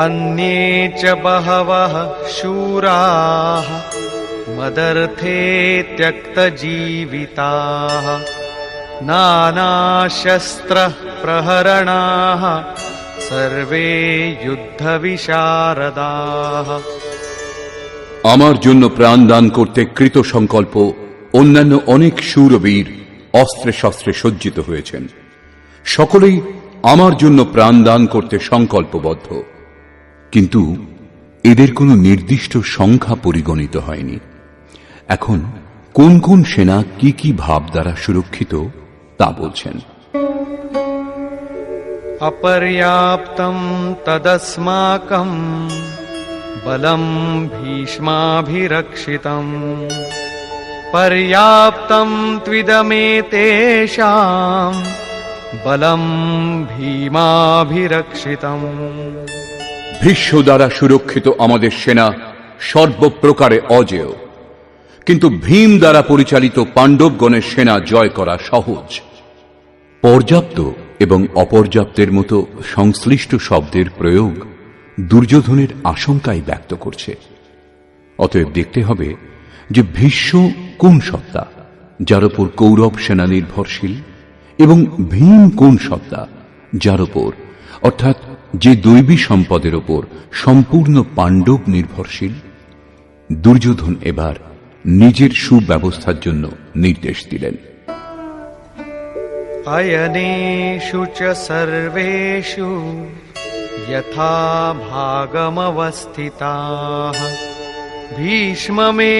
अन्ये च बहवः शूराः मदर्थे त्यक्तजीविताः नानाशस्त्रः प्रहरणाः सर्वे युद्धविशारदाः। আমার জন্য প্রাণ দান করতে কৃত সংকল্প অন্যান্য অনেক শূরবীর অস্ত্রে শস্ত্রে সজ্জিত হয়েছেন। সকলেই আমার জন্য প্রাণ দান করতে সংকল্পবদ্ধ, কিন্তু এদের কোনো নির্দিষ্ট সংখ্যা পরিগণিত হয়নি। এখন কোন কোন সেনা কি কি ভাব দ্বারা সুরক্ষিত তা বলছেন। অপর্যাপ্তম তদস্মাকং বলম ভীষ্মাভিরক্ষিতম পর্যাপ্তম ত্বিদমেতেষাম বলম ভীমাভিরক্ষিতম। ভীষ্ম দ্বারা সুরক্ষিত আমাদের সেনা সর্বপ্রকারে অজেয়, কিন্তু ভীম দ্বারা পরিচালিত পাণ্ডবগণের সেনা জয় করা সহজ। পর্যাপ্ত এবং অপর্যাপ্তের মতো সংশ্লিষ্ট শব্দের প্রয়োগ দুর্যোধনের আশঙ্কাই ব্যক্ত করছে। অতএব দেখতে হবে যে ভীষ্ম কোন সত্তা যার উপর কৌরব সেনা নির্ভরশীল, এবং ভীম কোন সত্তা যার উপর অর্থাৎ যে দৈবী সম্পদের উপর সম্পূর্ণ পাণ্ডব নির্ভরশীল। দুর্যোধন এবার নিজের সুব্যবস্থার জন্য নির্দেশ দিলেন। अयनेषु च सर्वेषु यथा भागमवस्थिताः भीष्ममेवाभिरक्षन्तु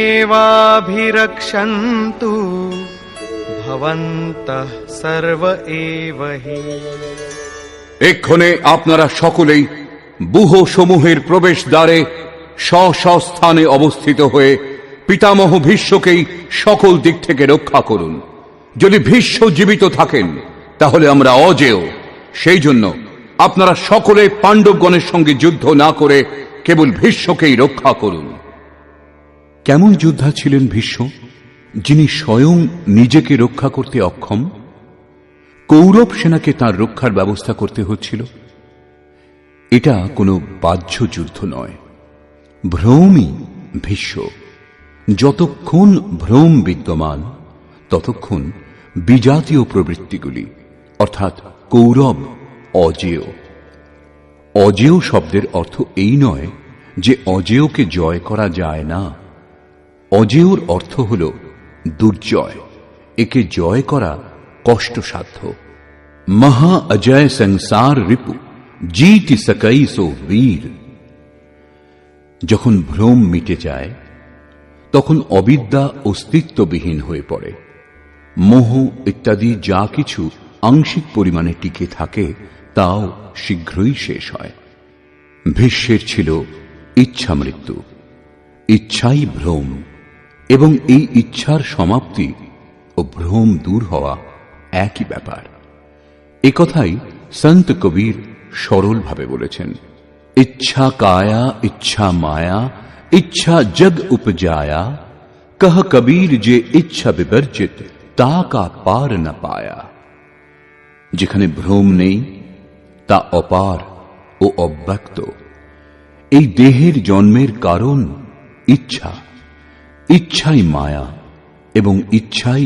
भवन्तः सर्व एव हि। এক্ষণে আপনারা সকলেই ব্যূহ সমূহের প্রবেশ দ্বারে স্ব স্থানে অবস্থিত হয়ে পিতামহ ভীষ্মকেই সকল দিক থেকে রক্ষা করুন। যদি ভীষ্ম জীবিত থাকেন তাহলে আমরা অজেয়। সেই জন্য আপনারা সকলে পাণ্ডবগণের সঙ্গে যুদ্ধ না করে কেবল ভীষ্মকেই রক্ষা করুন। কেমন যোদ্ধা ছিলেন ভীষ্ম, যিনি স্বয়ং নিজেকে রক্ষা করতে অক্ষম? কৌরব সেনাকে তার রক্ষার ব্যবস্থা করতে হচ্ছিল। এটা কোনো বাহ্য যুদ্ধ নয়, ভ্রমই ভীষ্ম। যতক্ষণ ভ্রম বিদ্যমান ততক্ষণ বিজাতীয় প্রবৃত্তিগুলি অর্থাৎ কৌরব অজেয়। অজেয় শব্দের অর্থ এই নয় যে অজেয়কে জয় করা যায় না। অজেয়র অর্থ হল দুর্জয়, একে জয় করা কষ্টসাধ্য। মহা অজয় সংসার রিপু जीति सकई सो वीर। যখন ভ্রম মিটে যায় তখন অবিদ্যা অস্তিত্ববিহীন হয়ে পড়ে। মোহ ইত্যাদি যা কিছু আংশিক পরিমাণে টিকে থাকে তাও শীঘ্রই শেষ হয়। ভীষ্মের ছিল ইচ্ছা মৃত্যু, ইচ্ছাই ভ্রম, এবং এই ইচ্ছার সমাপ্তি ও ভ্রম দূর হওয়া একই ব্যাপার। একথাই সন্ত কবির সরলভাবে বলেছেন, ইচ্ছা কায়া ইচ্ছা মায়া ইচ্ছা জগ উপজায়া, কহ কবীর যে ইচ্ছা বিবর্জিত তা কা পার না পায়া। যেখানে ভ্রম নেই তা অপার ও অব্যক্ত। এই দেহের জন্মের কারণ ইচ্ছা, ইচ্ছাই মায়া, এবং ইচ্ছাই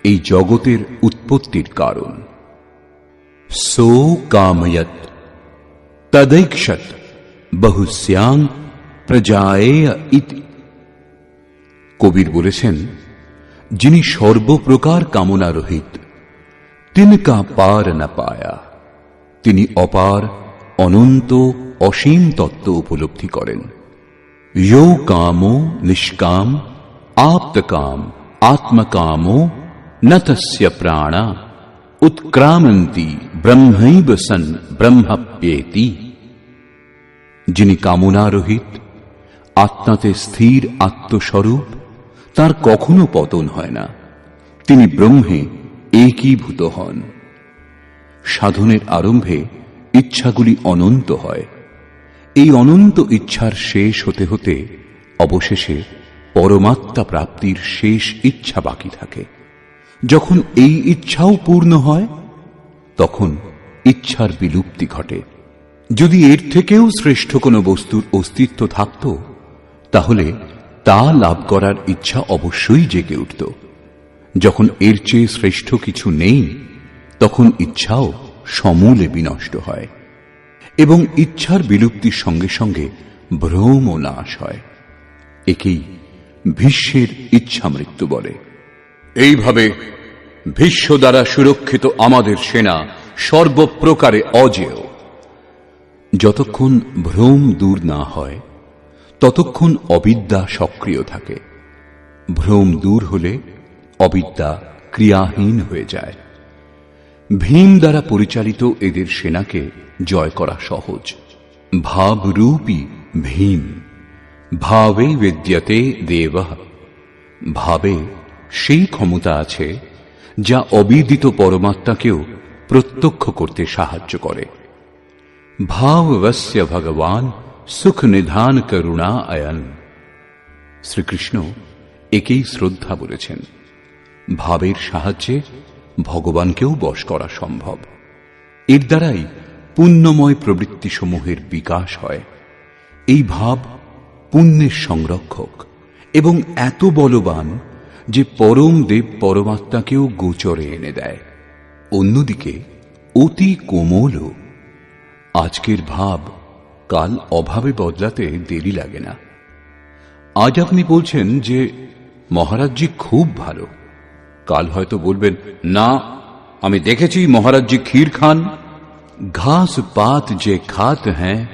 এই জগতের উৎপত্তির কারণ। সো কাময়ত তदैक्षत বহুস্যাং প্রজায়েয় ইতি। কবির বলেছেন, যিনি সর্বপ্রকার কামনা রহিত, তিনকা পার না পায়া। তিনি অপার, অনন্ত, অসীম তত্ত্ব উপলব্ধি করেন। यो कामो निष्काम आप्तकाम आत्मकामो न तस्य प्राणा उत्क्रामन्ति ब्रह्मैव सन् ब्रह्मप्येति। যিনি কামনা রহিত, আত্মাতে স্থির আত্মস্বরূপ, তার কখনো পতন হয় না, তিনি ব্রহ্মে একীভূত হন। সাধনের আরম্ভে ইচ্ছাগুলি অনন্ত হয়। এই অনন্ত ইচ্ছার শেষ হতে হতে অবশেষে পরমাত্মা প্রাপ্তির শেষ ইচ্ছা বাকি থাকে। যখন এই ইচ্ছাও পূর্ণ হয় তখন ইচ্ছার বিলুপ্তি ঘটে। যদি এর থেকেও শ্রেষ্ঠ কোনো বস্তুর অস্তিত্ব থাকত তাহলে তা লাভ করার ইচ্ছা অবশ্যই জেগে উঠত। যখন এর চেয়ে শ্রেষ্ঠ কিছু নেই তখন ইচ্ছাও সমূলে বিনষ্ট হয়, এবং ইচ্ছার বিলুপ্তির সঙ্গে সঙ্গে ভ্রম ও নাশ হয়। একেই ভীষ্মের ইচ্ছা মৃত্যু বলে। এইভাবে ভীষ্ম দ্বারা সুরক্ষিত আমাদের সেনা সর্বপ্রকারে অজেয়। যতক্ষণ ভ্রম দূর না হয় ততক্ষণ অবিদ্যা সক্রিয় থাকে। ভ্রম দূর হলে অবিদ্যা ক্রিয়াহীন হয়ে যায়। ভীম দ্বারা পরিচালিত এদের সেনাকে জয় করা সহজ। ভাবরূপী ভীম, ভাবে বিদ্যতে দেবঃ। ভাবে সেই ক্ষমতা আছে যা অবিদিত পরমাত্মাকেও প্রত্যক্ষ করতে সাহায্য করে। ভাববস্য ভগবান সুখ নিধান করুণা আয়ন। শ্রীকৃষ্ণ একেই শ্রদ্ধা বলেছেন। ভাবের সাহায্যে ভগবানকেও বশ করা সম্ভব। এর দ্বারাই পুণ্যময় প্রবৃত্তিসমূহের বিকাশ হয়। এই ভাব পুণ্যের সংরক্ষক এবং এত বলবান যে পরম দেব পরমাত্মাকেও গোচরে এনে দেয়। অন্যদিকে অতি কোমলও। আজকের ভাব কাল অভাবে বদলাতে দেরি লাগে না। আজ আপনি বলছেন যে মহারাজজি খুব ভালো, কাল হয়তো বলবেন, না, আমি দেখেছি মহারাজজি ক্ষীর খান। ঘাস পাত যে খাত হ্যাঁ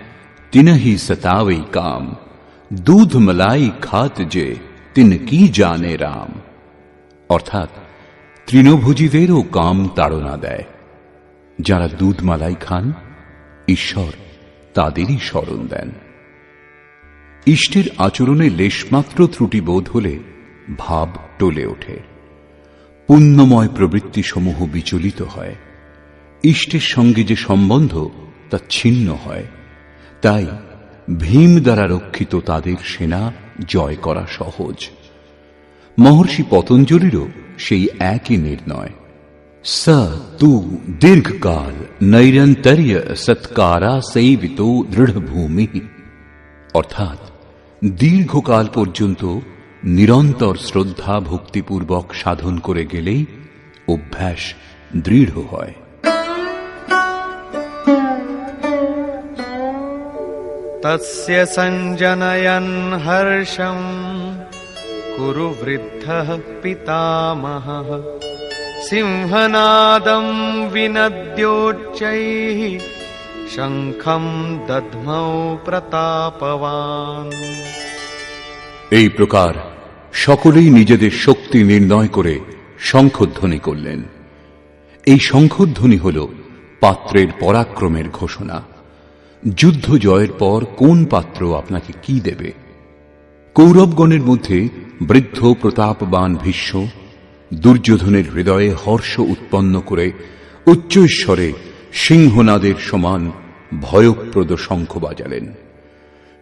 তিনহি সতাওই কাম, দুধ মলাই খাত যে তিন কি জানে রাম। অর্থাৎ তৃণভোজীদেরও কাম তাড়না দেয়। যারা দুধ মালাই খান ঈশ্বর তাদেরই স্মরণ দেন। ইষ্টের আচরণে লেশমাত্র ত্রুটি বোধ হলে ভাব টলে ওঠে। পুণ্যময় প্রবৃত্তিসমূহ বিচলিত হয়। ইষ্টের সঙ্গে যে সম্বন্ধ তা ছিন্ন হয়। তাই ভীম দ্বারা রক্ষিত তাদের সেনা জয় করা সহজ। মহর্ষি পতঞ্জলিরও সেই একই নির্ণয়। স তু দীর্ঘকাল নৈরন্তর্য সৎকারা সেবিত দৃঢ়ভূমি। অর্থাৎ দীর্ঘকাল পর্যন্ত নিরন্তর শ্রদ্ধা ভক্তিপূর্বক সাধন করে গেলেই অভ্যাস দৃঢ় হয়। तस्य सञ्जनयन् हर्षं कुरु वृद्धः पितामहः सिंहनादं विनद्योच्चैः शङ्खं दध्मौ प्रतापवान्। এই প্রকার সকলেই নিজেদের শক্তি নির্ণয় করে শঙ্খধ্বনি করলেন। এই শঙ্খধ্বনি হল পাত্রের পরাক্রমের ঘোষণা। যুদ্ধ জয়ের পর কোন পাত্র আপনাকে কি দেবে? কৌরবগণের মধ্যে বৃদ্ধ প্রতাপবান ভীষ্ম দুর্যোধনের হৃদয়ে হর্ষ উৎপন্ন করে উচ্চৈঃস্বরে সিংহনাদের সমান ভয়প্রদ শঙ্খ বাজালেন।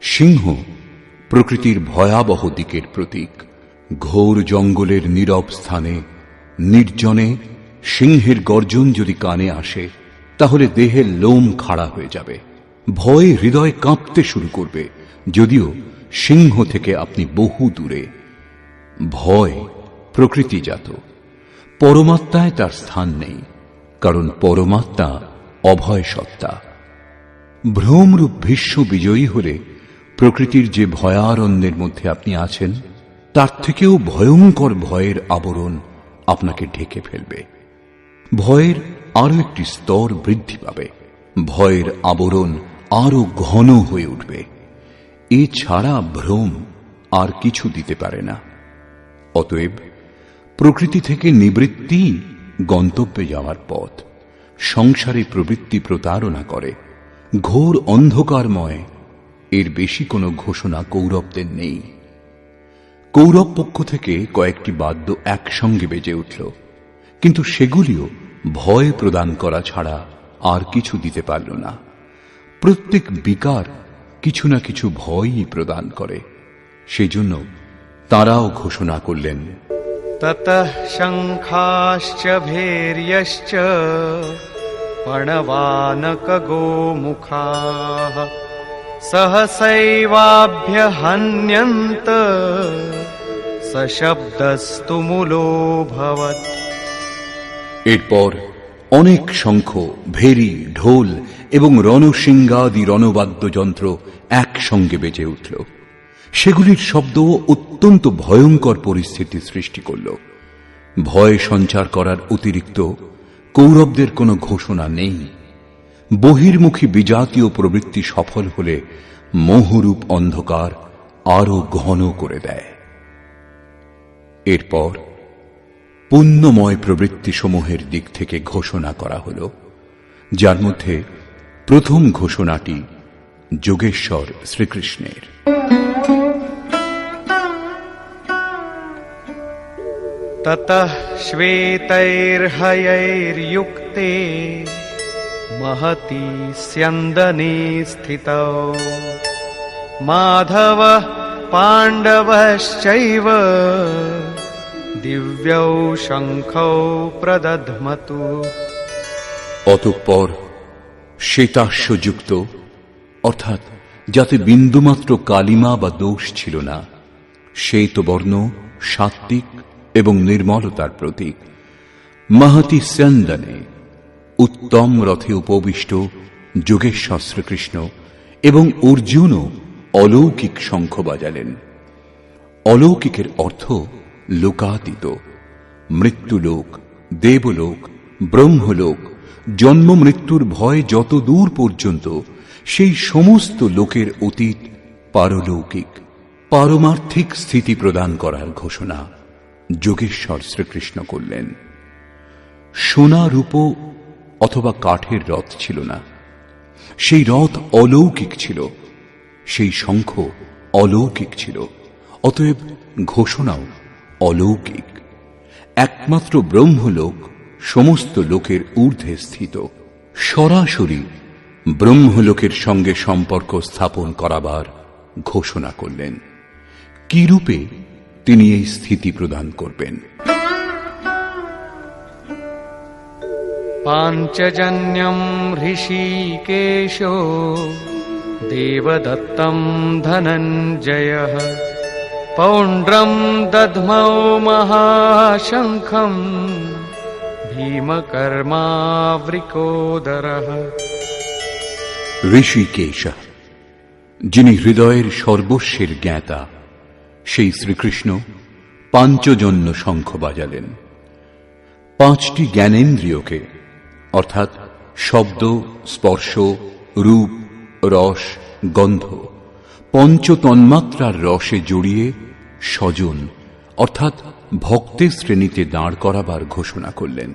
সিংহ প্রকৃতির ভয়াবহ দিকের প্রতীক। ঘোর জঙ্গলের নীরব স্থানে নির্জনে সিংহের গর্জন যদি কানে আসে, তাহলে দেহের লোম খাড়া হয়ে যাবে, ভয়ে হৃদয় কাঁপতে শুরু করবে, যদিও সিংহ থেকে আপনি বহু দূরে। ভয় প্রকৃতিজাত, পরমাত্মায় তার স্থান নেই, কারণ পরমাত্মা অভয় সত্তা। ভ্রমরূপ ভীষ্ম বিজয়ী হলে প্রকৃতির যে ভয়ারণ্যের মধ্যে আপনি আছেন, তার থেকেও ভয়ঙ্কর ভয়ের আবরণ আপনাকে ঢেকে ফেলবে। ভয়ের আরো একটি স্তর বৃদ্ধি পাবে, ভয়ের আবরণ আরো ঘন হয়ে উঠবে। এছাড়া ভ্রম আর কিছু দিতে পারে না। অতএব প্রকৃতি থেকে নিবৃত্তি গন্তব্যে যাওয়ার পথ। সংসারে প্রবৃত্তি প্রতারণা করে, ঘোর অন্ধকারময়। এর বেশি কোনো ঘোষণা কৌরবদের নেই। কৌরব পক্ষ থেকে কয়েকটি বাদ্য একসঙ্গে বেজে উঠল, কিন্তু সেগুলিও ভয় প্রদান করা ছাড়া আর কিছু দিতে পারল না। প্রত্যেক বিকার কিছু না কিছু ভয়ই প্রদান করে। সেজন্য তারাও ঘোষণা করলেন, ततः शङ्खाश्च भैर्यश्च पणवानकगोमुखाः सहसैवाभ्यहन्यन्त सशब्दस्तु मूलोऽभवत्। এরপর অনেক শঙ্খ, ভেরি, ঢোল এবং রণশৃঙ্গাদি রণবাদ্যযন্ত্র একসঙ্গে বেজে উঠল। সেগুলির শব্দ অত্যন্ত ভয়ঙ্কর পরিস্থিতি সৃষ্টি করল। ভয় সঞ্চার করার অতিরিক্ত কৌরবদের কোনো ঘোষণা নেই। বহির্মুখী বিজাতীয় প্রবৃত্তি সফল হলে মোহরূপ অন্ধকার আরো ঘন করে দেয়। এরপর পুণ্যময় প্রবৃত্তি সমূহের দিক থেকে ঘোষণা করা হল, যার মধ্যে প্রথম ঘোষণাটি যোগেশ্বর শ্রীকৃষ্ণের। ततः श्वेतैर्हयैर्युक्ते महति स्यन्दने स्थितौ माधवः पाण्डवश्चैव दिव्यौ शङ्खौ प्रदध्मतु। অতঃপর শ্বেতাশ্বযুক্ত, অর্থাৎ যাতে বিন্দুমাত্র কালিমা বা দোষ ছিল না, শ্বেতবর্ণ সাত্ত্বিক এবং নির্মলতার প্রতীক মহতি স্যন্দনে উত্তম রথে উপবিষ্ট যোগেশ্বর শ্রীকৃষ্ণ এবং অর্জুনও অলৌকিক শঙ্খ বাজালেন। অলৌকিকের অর্থ লোকাতীত। মৃত্যুলোক, দেবলোক, ব্রহ্মলোক, জন্ম মৃত্যুর ভয় যত দূর পর্যন্ত, সেই সমস্ত লোকের অতীত পারলৌকিক, পারমার্থিক স্থিতি প্রদান করার ঘোষণা যোগেশ্বর শ্রীকৃষ্ণ করলেন। সোনা, রূপ অথবা কাঠের রথ ছিল না, সেই রথ অলৌকিক ছিল, সেই শঙ্খ অলৌকিক ছিল। অতএব ঘোষণাও অলৌকিক। একমাত্র ব্রহ্মলোক সমস্ত লোকের ঊর্ধ্বে স্থিত। সরাসরি ব্রহ্মলোকের সঙ্গে সম্পর্ক স্থাপন করাবার ঘোষণা করলেন। কি রূপে তিনি এই স্থিতি প্রদান করবেন? पाञ्चजन्यं ऋषिकेशो देवदत्तं धनञ्जयः पौण्ड्रं दध्मौ महाशङ्खं भीमकर्मावृकोदरः ঋষিকেশ, যিনি হৃদয়ের সর্বস্বের জ্ঞাতা, সেই শ্রীকৃষ্ণ পাঞ্চজন্য শঙ্খ বাজালেন। পাঁচটি জ্ঞানেন্দ্রিয়কে অর্থাৎ শব্দ, স্পর্শ, রূপ, রস, গন্ধ, পঞ্চতন্মাত্রার রসে জড়িয়ে স্বজন অর্থাৎ ভক্তের শ্রেণীতে দাঁড় করাবার ঘোষণা করলেন।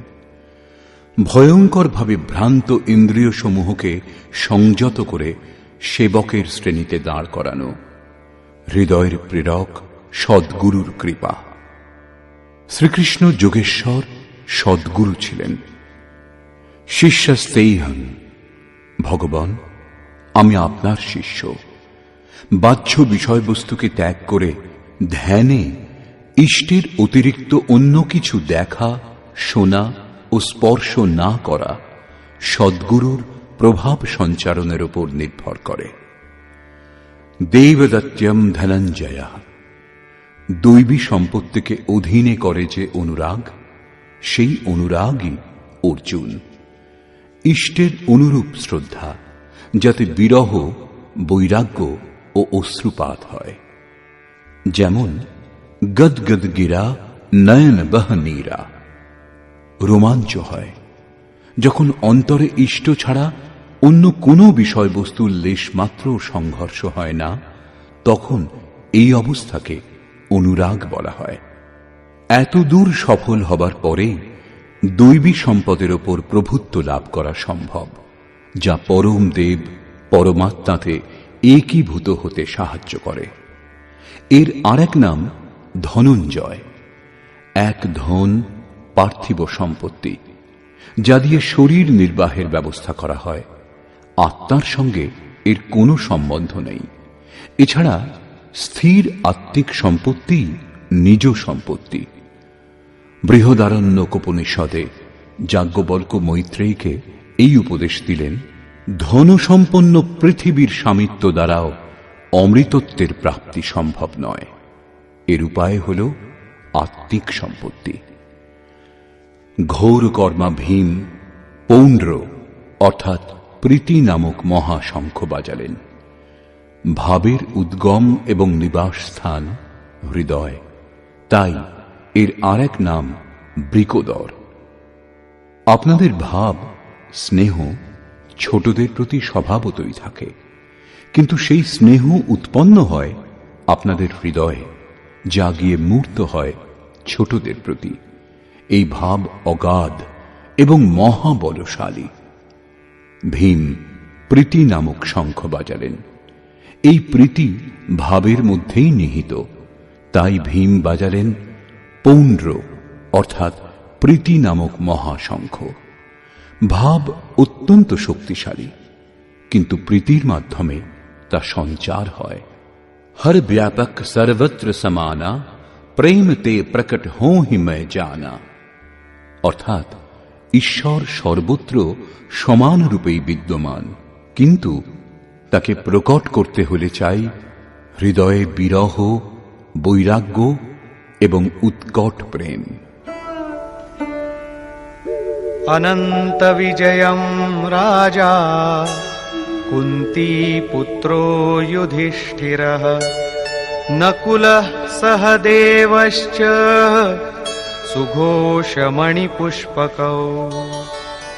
ভয়ঙ্করভাবে ভ্রান্ত ইন্দ্রিয়সমূহকে সংযত করে সেবকের শ্রেণীতে দাঁড় করানো হৃদয়ের প্রেরক সদ্গুরুর কৃপা। শ্রীকৃষ্ণ যোগেশ্বর সদ্গুরু ছিলেন। শিষ্যস্তেহং, ভগবান আমি আপনার শিষ্য। বাহ্য বিষয়বস্তুকে ত্যাগ করে ধ্যানে ইষ্টের অতিরিক্ত অন্য কিছু দেখা, শোনা ও স্পর্শ না করা সদ্গুরুর প্রভাব সঞ্চারণের উপর নির্ভর করে। দেবদত্যম ধনঞ্জয়, দৈবী সম্পত্তিকে অধীনে করে যে অনুরাগ, সেই অনুরাগই অর্জুন। ইষ্টের অনুরূপ শ্রদ্ধা, যাতে বিরহ, বৈরাগ্য ও অশ্রুপাত হয়। যেমন গদগদ গিরা নয়ন বহ নীরা, রোমাঞ্চ হয় যখন অন্তরে ইষ্ট ছাড়া অন্য কোনো বিষয়বস্তুর লেশমাত্র সংঘর্ষ হয় না, তখন এই অবস্থাকে অনুরাগ বলা হয়। এত দূর সফল হবার পরেই দৈবী সম্পদের ওপর প্রভুত্ব লাভ করা সম্ভব, যা পরম দেব পরমাত্মাতে একীভূত হতে সাহায্য করে। এর আরেক নাম ধনঞ্জয়। এক ধন পার্থিব সম্পত্তি, যা দিয়ে শরীর নির্বাহের ব্যবস্থা করা হয়। আত্মার সঙ্গে এর কোনো সম্বন্ধ নেই। এছাড়া স্থির আত্মিক সম্পত্তি নিজ সম্পত্তি। বৃহদারণ্যকোপনিষদে যাজ্ঞবল্ক্য মৈত্রেয়ীকে এই উপদেশ দিলেন, ধনসম্পন্ন পৃথিবীর স্বামিত্ব দ্বারাও অমৃতত্বের প্রাপ্তি সম্ভব নয়। এর উপায় হল আত্মিক সম্পত্তি। ঘোর কর্মা ভীম পৌণ্ড্র অর্থাৎ প্রীতি নামক মহাশঙ্খ বাজালেন। ভাবের উদ্গম এবং নিবাস স্থান হৃদয়, তাই এর আরেক নাম বৃকোদর। আপনাদের ভাব, স্নেহ ছোটদের প্রতি স্বভাবতই থাকে, কিন্তু সেই স্নেহ উৎপন্ন হয় আপনাদের হৃদয়ে, যা গিয়ে মূর্ত হয় ছোটদের প্রতি। এই ভাব অগাধ এবং মহাবলশালী। ভীম প্রীতি নামক শঙ্খ বাজালেন। এই প্রীতি ভাবের মধ্যেই নিহিত, তাই ভীম বাজালেন পৌণ্ড্র অর্থাৎ প্রীতি নামক মহাশঙ্খ। ভাব অত্যন্ত শক্তিশালী, কিন্তু প্রীতির মাধ্যমে তা সঞ্চার হয়। हर व्यापक सर्वत्र समाना प्रेम ते प्रकट हो ही मैं जाना, অর্থাৎ ঈশ্বর সর্বত্র সমান রূপেই বিদ্যমান, কিন্তু তাকে প্রকট করতে হলে চাই হৃদয়ে বিরহ, বৈরাগ্য এবং উৎকট প্রেম। অনন্ত বিজয়ম রাজা কুন্তী পুত্র যুধিষ্ঠিরঃ নকুলঃ সহদেবশ্চ সুঘোষমণিপুষ্পকৌ।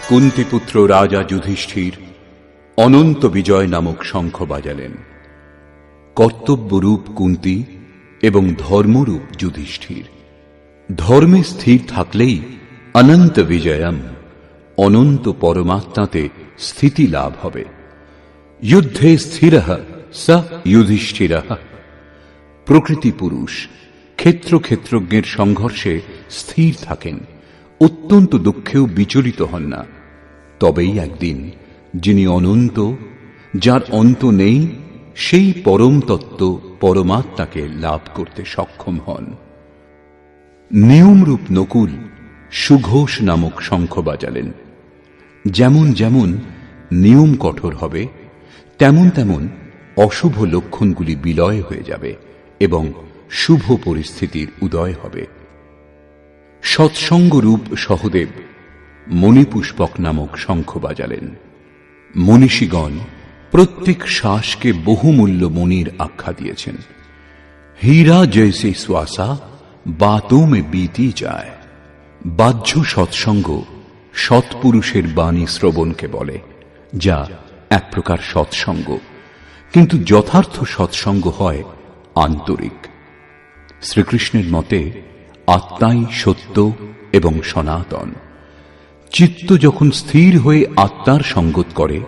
কুন্তিপুত্র রাজা যুধিষ্ঠির অনন্ত বিজয় নামক শঙ্খ বাজালেন। কর্তব্যরূপ কুন্তি এবং ধর্মরূপ যুধিষ্ঠির। ধর্মে স্থির থাকলেই অনন্ত বিজয়ম, অনন্ত পরমাত্মাতে স্থিতি লাভ হবে। যুদ্ধে স্থিরঃ স যুধিষ্ঠিরঃ। প্রকৃতি পুরুষ ক্ষেত্র ক্ষেত্রজ্ঞের সংঘর্ষে স্থির থাকেন, অত্যন্ত দুঃখেও বিচলিত হন না। তবেই একদিন যিনি অনন্ত, যার অন্ত নেই, সেই পরম তত্ত্ব পরমাত্মাকে লাভ করতে সক্ষম হন। নিয়মরূপ নকুল সুঘোষ নামক শঙ্খ বাজালেন। যেমন যেমন নিয়ম কঠোর হবে, তেমন তেমন অশুভ লক্ষণগুলি বিলয় হয়ে যাবে এবং শুভ পরিস্থিতির উদয় হবে। সৎসঙ্গরূপ সহদেব মণিপুষ্পক নামক শঙ্খ বাজালেন। মনীষীগণ প্রত্যেক শ্বাসকে বহুমূল্য মণির আখ্যা দিয়েছেন। হীরা জৈসে শ্বাসা বাতোं में बीती যায়। বাহ্য সৎসঙ্গ সৎপুরুষের বাণী শ্রবণকে বলে, যা এক প্রকার সৎসঙ্গ, কিন্তু যথার্থ সৎসঙ্গ হয় আন্তরিক। শ্রীকৃষ্ণের মতে আত্মাই সত্য এবং সনাতন। চিত্ত যখন স্থির হয়ে আত্মার সঙ্গত করে,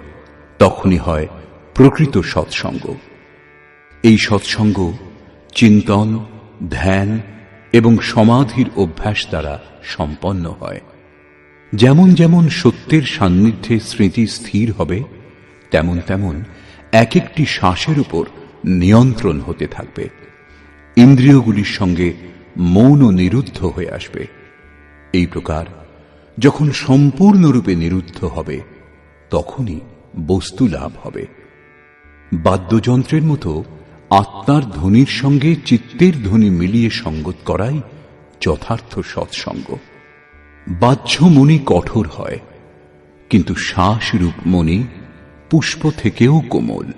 তখনই হয় প্রকৃত সৎসঙ্গ। এই সৎসঙ্গ চিন্তন, ধ্যান এবং সমাধির অভ্যাস দ্বারা সম্পন্ন হয়। যেমন যেমন সত্যের সান্নিধ্যে স্মৃতি স্থির হবে, তেমন তেমন এক একটি শ্বাসের উপর নিয়ন্ত্রণ হতে থাকবে। ইন্দ্রিয়গুলির সঙ্গে মৌন নিরুদ্ধ হয়ে আসবে। এই প্রকার যখন সম্পূর্ণরূপে নিরুদ্ধ হবে, তখনই বস্তু লাভ হবে। বাদ্যযন্ত্রের মতো আত্মার ধ্বনির সঙ্গে চিত্তের ধ্বনি মিলিয়ে সঙ্গত করাই যথার্থ সৎসঙ্গ। বাহ্য মণি কঠোর হয়, কিন্তু শ্বাসরূপ মণি পুষ্প থেকেও কোমল।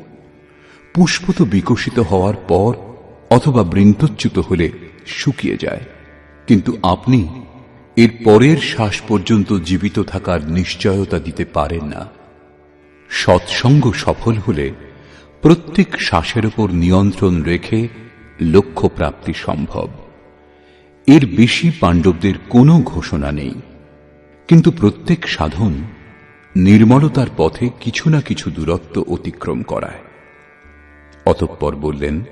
পুষ্প তো বিকশিত হওয়ার পর অথবা বৃন্তচ্যুত হলে শুকিয়ে যায়, কিন্তু আপনি এর পরের শ্বাস পর্যন্ত জীবিত থাকার নিশ্চয়তা দিতে পারেন না। সৎসঙ্গ সফল হলে প্রত্যেক শ্বাসের উপর নিয়ন্ত্রণ রেখে লক্ষ্য প্রাপ্তি সম্ভব। এর বেশি পাণ্ডবদের কোনো ঘোষণা নেই, কিন্তু প্রত্যেক সাধন নির্মলতার পথে কিছু না কিছু দূরত্ব অতিক্রম করায়। অতঃপর বললেন,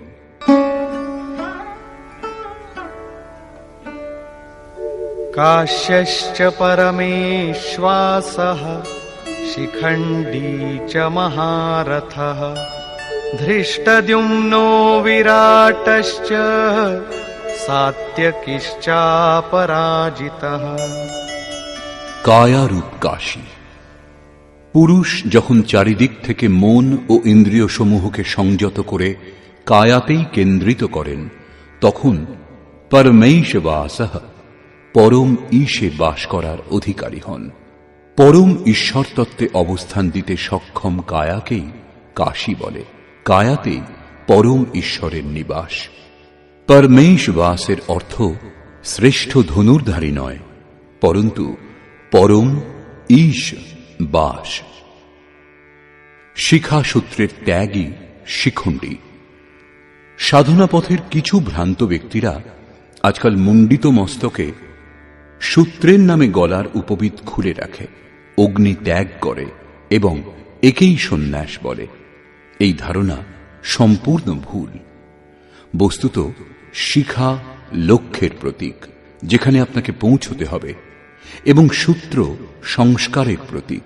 काश्यश्च परमेश्वासः शिखण्डी च महारथः धृष्टद्युम्नो विराटश्च सात्यकिश्चापराजितः। কায়ারূপ কাশী। পুরুষ যখন চারিদিক থেকে মন ও ইন্দ্রিয় সমূহকে সংযত করে কায়াতেই কেন্দ্রিত করেন, তখন পরমেশ্ববাসঃ পরম ঈশে বাস করার অধিকারী হন। পরম ঈশ্বর তত্ত্বে অবস্থান দিতে সক্ষম কায়াকেই কাশী বলে। কায়াতেই পরম ঈশ্বরের নিবাস। পরমেশ্ববাসের অর্থ শ্রেষ্ঠ ধনুর্ধারী নয়, পরন্তু পরম ঈশ বাস। শিখাসূত্রের ত্যাগই শিখণ্ডী। সাধনাপথের কিছু ভ্রান্ত ব্যক্তিরা আজকাল মুণ্ডিত মস্তকে সূত্রের নামে গলার উপবিদ খুলে রাখে, অগ্নি ত্যাগ করে এবং একেই সন্ন্যাস বলে। এই ধারণা সম্পূর্ণ ভুল। বস্তুত শিখা লক্ষ্যের প্রতীক, যেখানে আপনাকে পৌঁছতে হবে, এবং সূত্র সংস্কারের প্রতীক।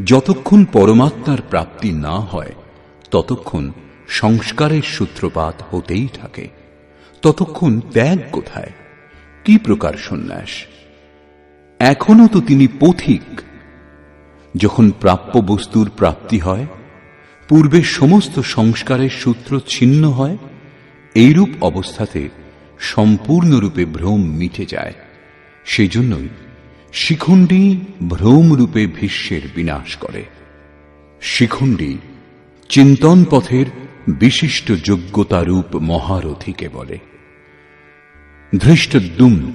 যতক্ষণ পরমাত্মার প্রাপ্তি না হয়, ততক্ষণ সংস্কারের সূত্রপাত হতেই থাকে। ততক্ষণ ত্যাগ কোথায়? কি প্রকার সন্ন্যাস? এখনো তো তিনি পথিক। যখন প্রাপ্য বস্তুর প্রাপ্তি হয়, পূর্বে সমস্ত সংস্কারের সূত্র ছিন্ন হয়। এইরূপ অবস্থাতে সম্পূর্ণরূপে ভ্রম মিটে যায়। সেই জন্যই শিখণ্ডী ভ্রমরূপে ভীষ্মের বিনাশ করে। শিখণ্ডী চিন্তন পথের বিশিষ্ট যোগ্যতারূপ মহারথীকে বলে। ধৃষ্টদ্যুম্ন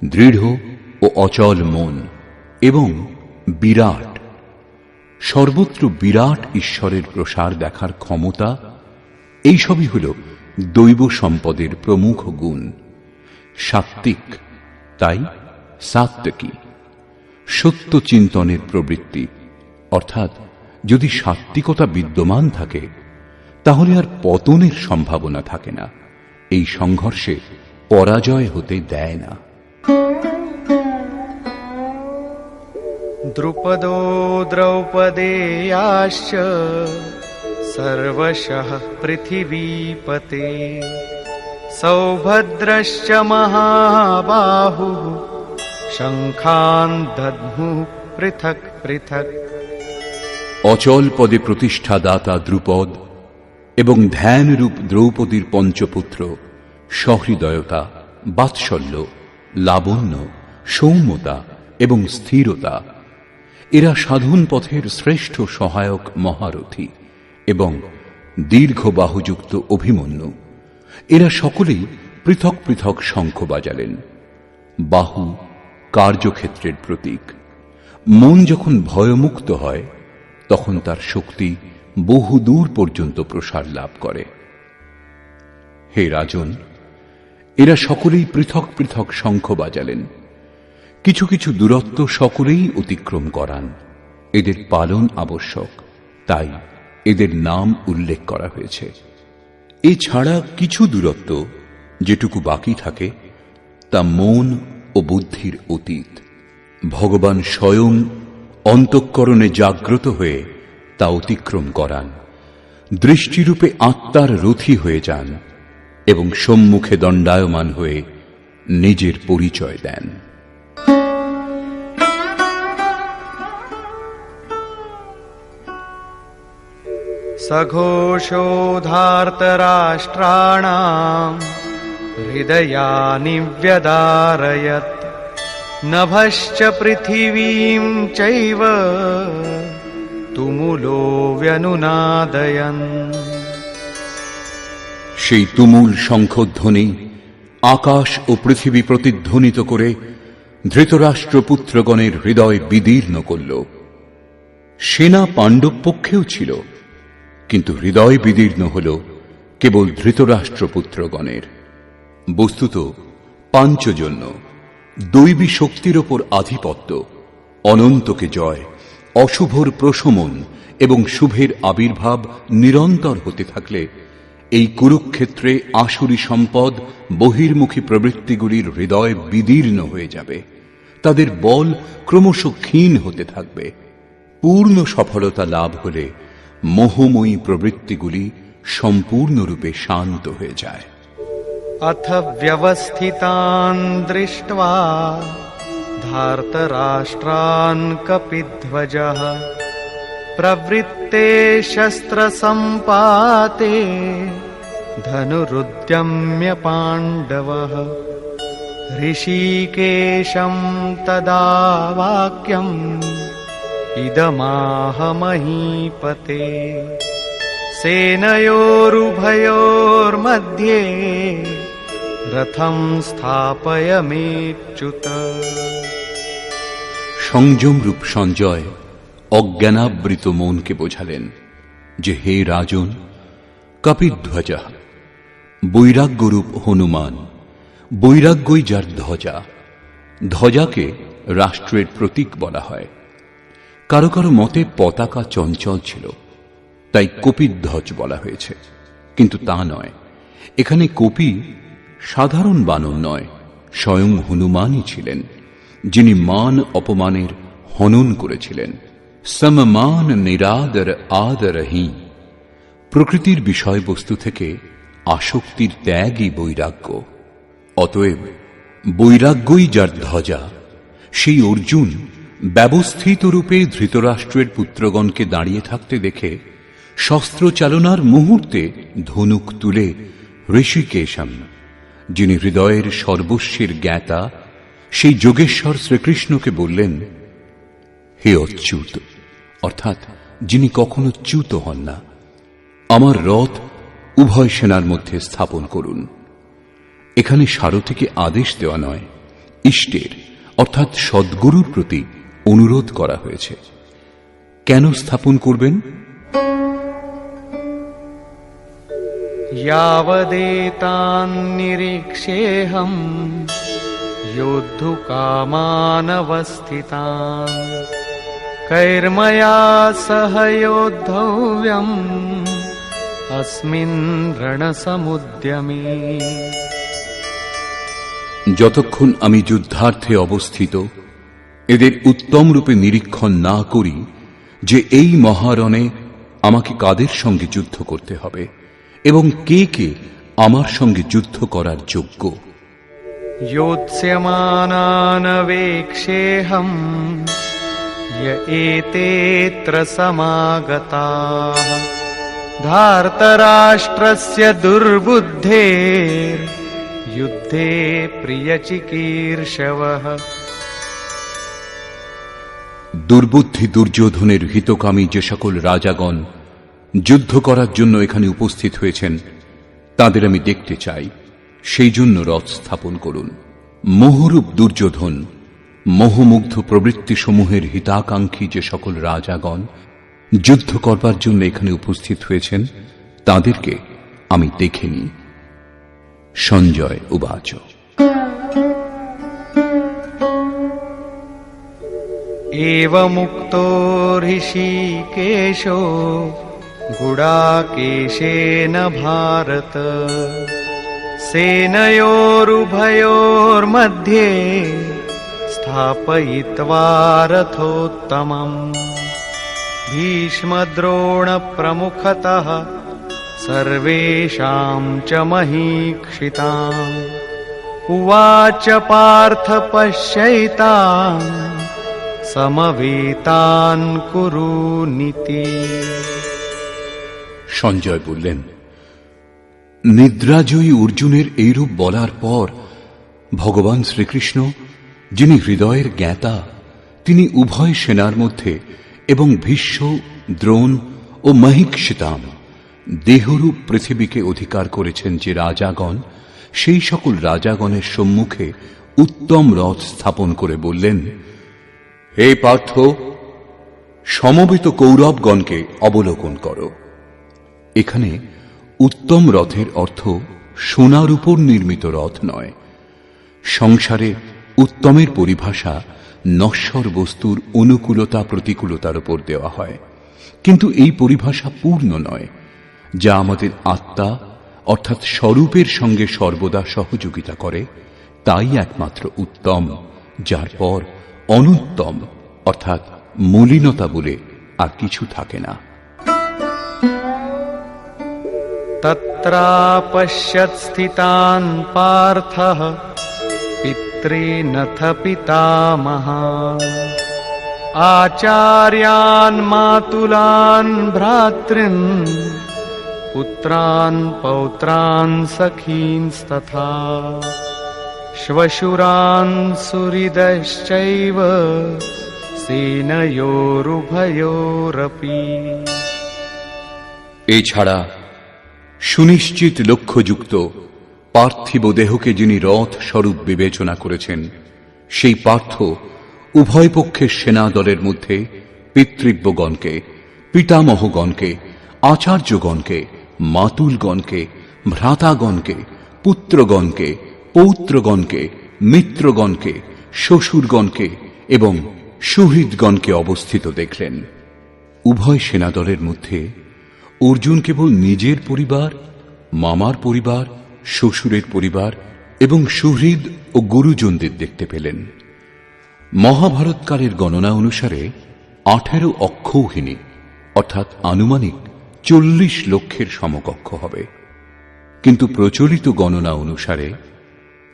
দৃঢ় ও অচল মন এবং বিরাট, সর্বত্র বিরাট ঈশ্বরের প্রসার দেখার ক্ষমতা, এইসবই হল দৈব সম্পদের প্রমুখ গুণ। সাত্ত্বিক, তাই সাত্ত্বিকী। সত্য চিন্তনের প্রবৃত্তি, অর্থাৎ যদি সাত্ত্বিকতা বিদ্যমান থাকে, তাহলে আর পতনের সম্ভাবনা থাকে না। এই সংঘর্ষে পরাজয় হতে দেয় না। দ্রুপদো দ্রৌপদেয়াশ্চ সর্বশঃ পৃথিবীপতে সৌভদ্রশ্চ মহাবাহুঃ শঙ্খান দধ্মুঃ পৃথক পৃথক। অচল পদে প্রতিষ্ঠা দাতা দ্রুপদ এবং ধ্যানরূপ দ্রৌপদীর পঞ্চপুত্র সহৃদয়তা, বাৎসল্য, লাবণ্য, সৌম্যতা এবং স্থিরতা। এরা সাধন পথের শ্রেষ্ঠ সহায়ক মহারথী এবং দীর্ঘ বাহুযুক্ত অভিমন্যু। এরা সকলেই পৃথক পৃথক শঙ্খ বাজালেন। বাহু কার্যক্ষেত্রের প্রতীক। মন যখন ভয়মুক্ত হয় তখন তার শক্তি বহু দূর পর্যন্ত প্রসার লাভ করে। হে রাজন, এরা সকলেই পৃথক পৃথক শঙ্খ বাজালেন। কিছু কিছু দূরত্ব সকলেই অতিক্রম করান। এদের পালন আবশ্যক, তাই এদের নাম উল্লেখ করা হয়েছে। এছাড়া কিছু দূরত্ব যেটুকু বাকি থাকে তা মন ও বুদ্ধির অতীত। ভগবান স্বয়ং অন্তঃকরণে জাগ্রত হয়ে তা অতিক্রম করান, দৃষ্টিরূপে আত্মার রথী হয়ে যান এবং সম্মুখে দণ্ডায়মান হয়ে নিজের পরিচয় দেন। सघोषोधार्तराष्ट्राणाम् हृदयानि व्यदारयत् नभश्च पृथिवीं चैव तुमुलो व्यनुनादयन्। সেই তুমুল শঙ্খধ্বনি আকাশ ও পৃথিবী প্রতিধ্বনিত করে ধৃতরাষ্ট্রপুত্রগণের হৃদয় বিদীর্ণ করল। সেনা পাণ্ডব পক্ষেও ছিল, কিন্তু হৃদয় বিদীর্ণ হল কেবল ধৃতরাষ্ট্রপুত্রগণের। বস্তুত পাঞ্চজন্য দৈবী শক্তির ওপর আধিপত্য, অনন্তকে জয়, অশুভর প্রশমন এবং শুভের আবির্ভাব নিরন্তর হতে থাকলে এই কুরুক্ষেত্রে আসুরী সম্পদ বহির্মুখী প্রবৃত্তিগুলির হৃদয় বিদীর্ণ হয়ে যাবে। তাদের বল ক্রমশ ক্ষীণ হতে থাকবে। পূর্ণ সফলতা লাভ হলে মোহময়ী প্রবৃত্তিগুলি সম্পূর্ণরূপে শান্ত হয়ে যায়। अथ व्यवस्थितान् दृष्ट्वा धार्तराष्ट्रान् कपिध्वजः प्रवृत्ते शस्त्रसम्पाते धनुरुद्यम्य पाण्डवः। ऋषिकेशं तदा वाक्यम् इदमाह महीपते सेनयोरुभयोर्मध्ये रथं स्थापयमेच्युत। সংযম রূপ সঞ্জয় অজ্ঞানাবৃত মনকে বোঝালেন যে, হে রাজন, কপিধ্বজা বৈরাগ্যরূপ হনুমান, বৈরাগ্যই যার ধ্বজা। ধ্বজাকে রাষ্ট্রের প্রতীক বলা হয়। কারো কারো মতে পতাকা চঞ্চল ছিল, তাই কপিধ্বজ বলা হয়েছে, কিন্তু তা নয়। এখানে কপি সাধারণ বানর নয়, স্বয়ং হনুমানই ছিলেন, যিনি মান অপমানের হনন করেছিলেন। সমমান নিরাদর আদরহি। প্রকৃতির বিষয়বস্তু থেকে আসক্তির ত্যাগই বৈরাগ্য। অতএব বৈরাগ্যই যার ধ্বজা। সেই অর্জুন ব্যবস্থিত রূপে ধৃতরাষ্ট্রের পুত্রগণকে দাঁড়িয়ে থাকতে দেখে শস্ত্র চালনার মুহূর্তে ধনুক তুলে ঋষিকেশম, যিনি হৃদয়ের সর্বস্বের জ্ঞাতা, সেই যোগেশ্বর শ্রীকৃষ্ণকে বললেন, হে অচ্যুত, অর্থাৎ যিনি কখনো চ্যুত হন না, আমার রথ উভয় সেনার মধ্যে স্থাপন করুন। এখানে সারথীকে আদেশ দেওয়া নয়, ইষ্টের অর্থাৎ সদ্গুরুর প্রতি অনুরোধ করা হয়েছে। কেন স্থাপন করবেন? यावदेतान्निरीक्षेऽहम् योद्धुकामानवस्थितान् कैर्मया सह योद्धव्यम् अस्मिन् रणसमुद्यमे। যতক্ষণ আমি যুদ্ধার্থে অবস্থিত এদের উত্তম রূপে নিরীক্ষণ না করি যে এই মহারণে আমাকে কাদের সঙ্গে যুদ্ধ করতে হবে এবং কে কে আমার সঙ্গে যুদ্ধ করার যোগ্য। योत्स्यमानानवेक्षेऽहम् य एतेऽत्र समागताः धार्तराष्ट्रस्य दुर्बुद्धेर् युद्धे प्रियचिकीर्षवः। দুর্বুদ্ধি দুর্যোধনের হিতকামী যে সকল রাজাগণ যুদ্ধ করার জন্য এখানে উপস্থিত হয়েছেন তাদের আমি দেখতে চাই, সেই জন্য রথ স্থাপন করুন। মোহরূপ দুর্যোধন, মোহমুগ্ধ প্রবৃত্তিসমূহের হিতাকাঙ্ক্ষী যে সকল রাজাগণ যুদ্ধ করবার জন্য এখানে উপস্থিত হয়েছেন তাদেরকে আমি দেখে নিই। সঞ্জয় উবাচ। एवमुक्तो ऋषिकेशो गुडाकेशेन भारत सेनयोरुभयोर्मध्ये स्थापयित्वा रथोत्तमम् भीष्मद्रोणप्रमुखतः सर्वेषां च महीक्षिताम् उवाच पार्थ पश्यैतान् সমবেতান কুরু নীতি। সঞ্জয় বললেন, নিদ্রাজয়ী অর্জুনের এইরূপ বলার পর ভগবান শ্রীকৃষ্ণ, যিনি হৃদয়ের জ্ঞাতা, তিনি উভয় সেনার মধ্যে এবং ভীষ্ম, দ্রোণ ও মহীক্ষিতাম দেহরূপ পৃথিবীকে অধিকার করেছেন যে রাজাগণ, সেই সকল রাজাগণের সম্মুখে উত্তম রথ স্থাপন করে বললেন, হে পার্থ, সমবেত কৌরবগণকে অবলোকন করো। এখানে উত্তম রথের অর্থ সোনার উপর নির্মিত রথ নয়। সংসারে উত্তমের পরিভাষা নশ্বর বস্তুর অনুকূলতা প্রতিকূলতার উপর দেওয়া হয়, কিন্তু এই পরিভাষা পূর্ণ নয়, যা আমাদের আত্মা অর্থাৎ স্বরূপের সঙ্গে সর্বদা সহযোগিতা করে, তাই একমাত্র উত্তম, যার পর অনুত্তম অর্থাৎ মলিনতা বলে আর কিছু থাকে না। তত্রাপশ্যৎ স্থিতান পার্থঃ পিতॄনথ পিতামহান আচার্যান মাতুলান ভ্রাতॄন পুত্রান পৌত্রান সখীনস্তথা শ্বশুরান সুহৃদশ্চৈব সেনয়োরুভয়োরপি। এছাড়া সুনিশ্চিত লক্ষ্যযুক্ত পার্থিব দেহকে যিনি রথ স্বরূপ বিবেচনা করেছেন, সেই পার্থ উভয় পক্ষের সেনা দলের মধ্যে পিতৃব্যগণকে, পিতামহগণকে, আচার্যগণকে, মাতুলগণকে, ভ্রাতাগণকে, পুত্রগণকে, পৌত্রগণকে, মিত্রগণকে, শ্বশুরগণকে এবং সুহৃদগণকে অবস্থিত দেখলেন। উভয় সেনাদলের মধ্যে অর্জুন কেবল নিজের পরিবার, মামার পরিবার, শ্বশুরের পরিবার এবং সুহৃদ ও গুরুজনদের দেখতে পেলেন। মহাভারতকালের গণনা অনুসারে 18 অক্ষৌহিনী অর্থাৎ আনুমানিক 40 লক্ষের সমকক্ষ হবে, কিন্তু প্রচলিত গণনা অনুসারে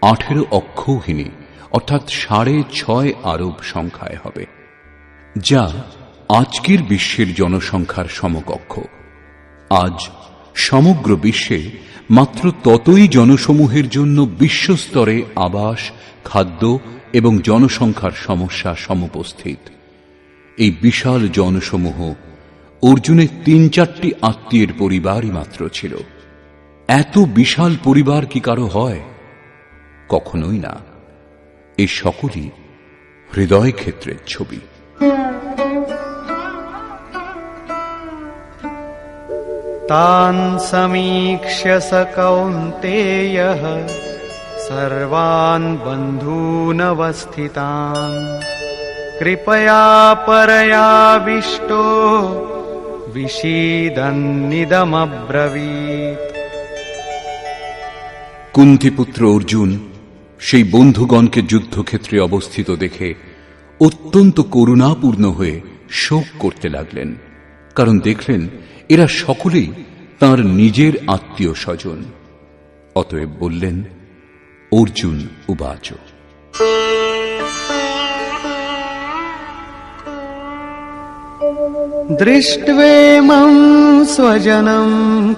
18 অক্ষৌহিনী অর্থাৎ 6.5 আরব সংখ্যায় হবে, যা আজকের বিশ্বের জনসংখ্যার সমকক্ষ। আজ সমগ্র বিশ্বে মাত্র ততই জনসমূহের জন্য বিশ্বস্তরে আবাস, খাদ্য এবং জনসংখ্যার সমস্যা সমুপস্থিত। এই বিশাল জনসমূহ অর্জুনের 3-4টি আত্মীয়ের পরিবারই মাত্র ছিল। এত বিশাল পরিবার কি কারো হয়? কখনোই না। এই সকলই হৃদয় ক্ষেত্রের ছবি। তান সমীক্ষ্য স কৌন্তেয়ঃ সর্বান বন্ধূনবস্থিতান কৃপয়া পরয়াবিষ্টো বিষীদন্নিদমব্রবীৎ। কুন্তিপুত্র অর্জুন সেই বন্ধুগণকে যুদ্ধক্ষেত্রে অবস্থিত দেখে অত্যন্ত করুণাপূর্ণ হয়ে শোক করতে লাগলেন, কারণ দেখলেন এরা সকলেই তাঁর নিজের আত্মীয় স্বজন। অতএব বললেন, অর্জুন উবাচ। দৃষ্ট্বেমং স্বজনম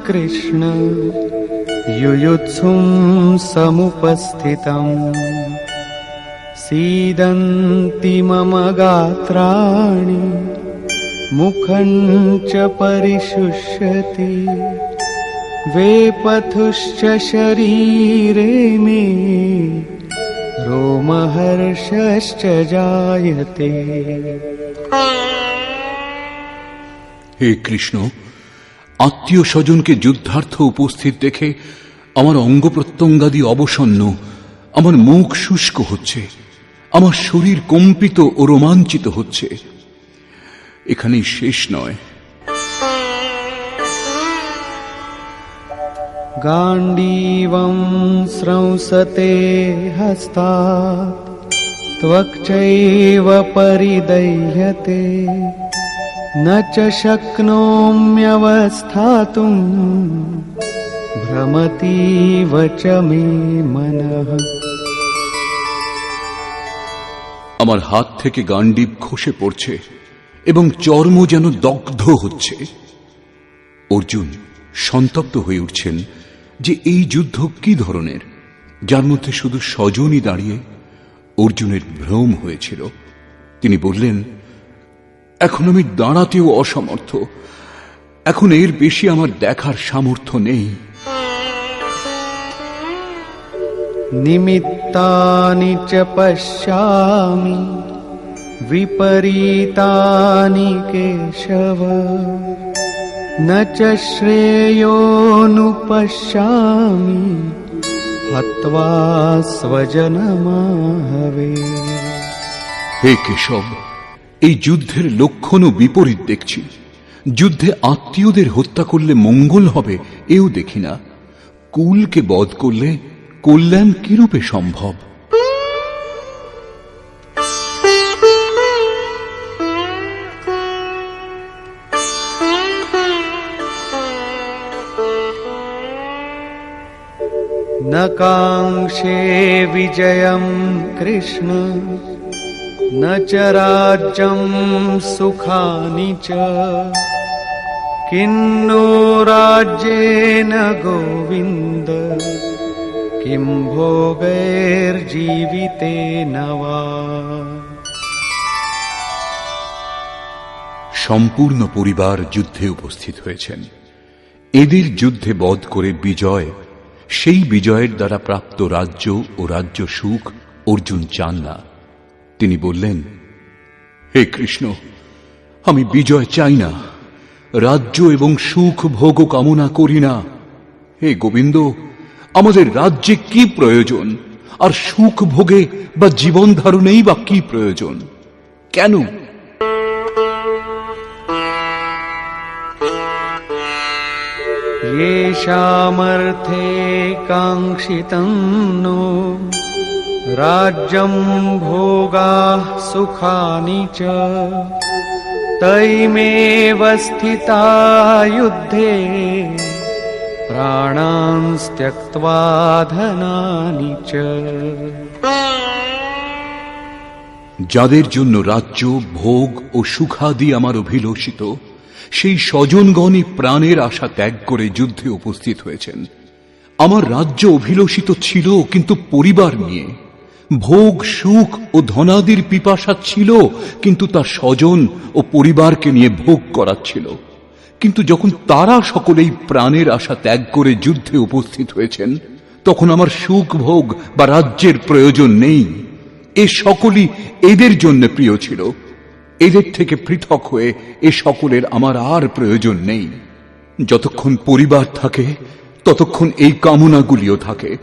কৃষ্ণ যুযুৎসুং সমুপস্থিতম सीदन्ति मम गात्राणि मुखं च परिशुष्यति वेपथुश्च शरीरे मे रोमहर्षश्च जायते। হে কৃষ্ণ, আত্মীয় স্বজনকে যুদ্ধার্থ উপস্থিত দেখে আমার অঙ্গ প্রত্যঙ্গাদি অবসন্ন, আমার মুখ শুষ্ক হচ্ছে, আমার শরীর কম্পিত ও রোমাঞ্চিত হচ্ছে। এখানেই শেষ নয়। गाण्डीवं स्रंसते हस्तात् त्वक्चैव परिदह्यते न च शक्नोम्यवस्थातुं भ्रमतीव च मे मनः। আমার হাত থেকে গাণ্ডীব খসে পড়ছে এবং চর্ম যেন দগ্ধ হচ্ছে। অর্জুন সন্তপ্ত হয়ে উঠছেন যে এই যুদ্ধ কি ধরনের, যার মধ্যে শুধু স্বজনই দাঁড়িয়ে। অর্জুনের ভ্রম হয়েছিল। তিনি বললেন, এখন আমি দাঁড়াতেও অসমর্থ, এখন এর বেশি আমার দেখার সামর্থ্য নেই। निमित्तानि च पश्यामि विपरीतानि केशव न च श्रेयोनुपश्यामि हत्वा स्वजनमाहवे। হে কেশব, এই যুদ্ধের লক্ষণ ও বিপরীত দেখছি। যুদ্ধে আত্মীয়দের হত্যা করলে মঙ্গল হবে এও দেখি না। কুলকে বধ করলে কল্যাণ কিরূপে সম্ভব? न काङ्क्षे विजयं कृष्ण न च राज्यं सुखानि च किन्नो राज्येन गोविन्द किं भोगैर्जीवितेन वा। সম্পূর্ণ পরিবার যুদ্ধে উপস্থিত হয়েছেন। এদের যুদ্ধে বধ করে বিজয়, সেই বিজয়ের দ্বারা প্রাপ্ত রাজ্য ও রাজ্য সুখ অর্জুন চান না। তিনি বললেন, হে কৃষ্ণ, আমি বিজয় চাই না, রাজ্য এবং সুখ ভোগ কামনা করি না। হে গোবিন্দ, আমাদের রাজ্যে কি প্রয়োজন, আর সুখ ভোগে বা জীবন ধারণেই বা কি প্রয়োজন? কেন? येषामर्थे काङ्क्षितं नो राज्यं भोगाः सुखानि च तैमेव स्थिता युद्धे प्राणान् त्यक्त्वा धनानि च। যাদের জন্য রাজ্য ভোগ ও সুখাদি আমার অভিলষিত, সেই স্বজনগণই প্রাণের আশা ত্যাগ করে যুদ্ধে উপস্থিত হয়েছেন। আমার রাজ্য অভিলষিত ছিল কিন্তু পরিবার নিয়ে, ভোগ সুখ ও ধনাদির পিপাসা ছিল কিন্তু তার স্বজন ও পরিবারকে নিয়ে ভোগ করাচ্ছিল। কিন্তু যখন তারা সকলেই প্রাণের আশা ত্যাগ করে যুদ্ধে উপস্থিত হয়েছেন, তখন আমার সুখ ভোগ বা রাজ্যের প্রয়োজন নেই। এ সকলই এদের জন্য প্রিয় ছিল। এদের থেকে পৃথক হয়ে এ সকলের আমার আর প্রয়োজন নেই। যতক্ষণ পরিবার থাকে ততক্ষণ এই কামনাগুলিও থাকে।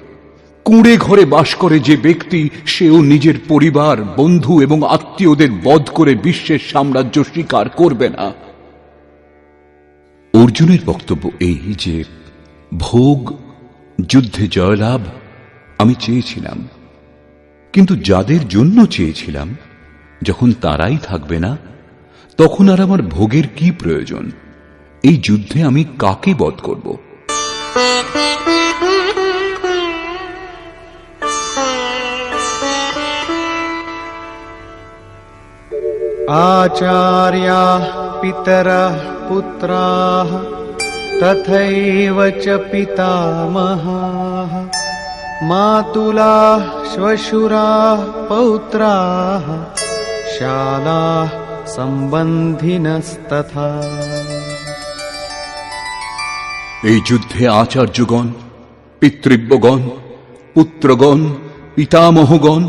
কুঁড়ে ঘরে বাস করে যে ব্যক্তি, সেও নিজের পরিবার, বন্ধু এবং আত্মীয়দের বধ করে বিশ্বের সাম্রাজ্য স্বীকার করবে না। অর্জুনের বক্তব্য এই যে ভোগ, যুদ্ধে জয়লাভ আমি চেয়েছিলাম, কিন্তু যাদের জন্য চেয়েছিলাম যখন তারাই থাকবে না, তখন আর আমার ভোগের কি প্রয়োজন? এই যুদ্ধে আমি কাকে বধ করব? आचार्याः पितरः पुत्राः तथैव च पितामहाः मातुलाः श्वशुराः पौत्राः शालाः सम्बन्धिनस्तथा। এই যুদ্ধে আচার্যগণ, পিতৃব্যগণ, পুত্রগণ, পিতামহগণ,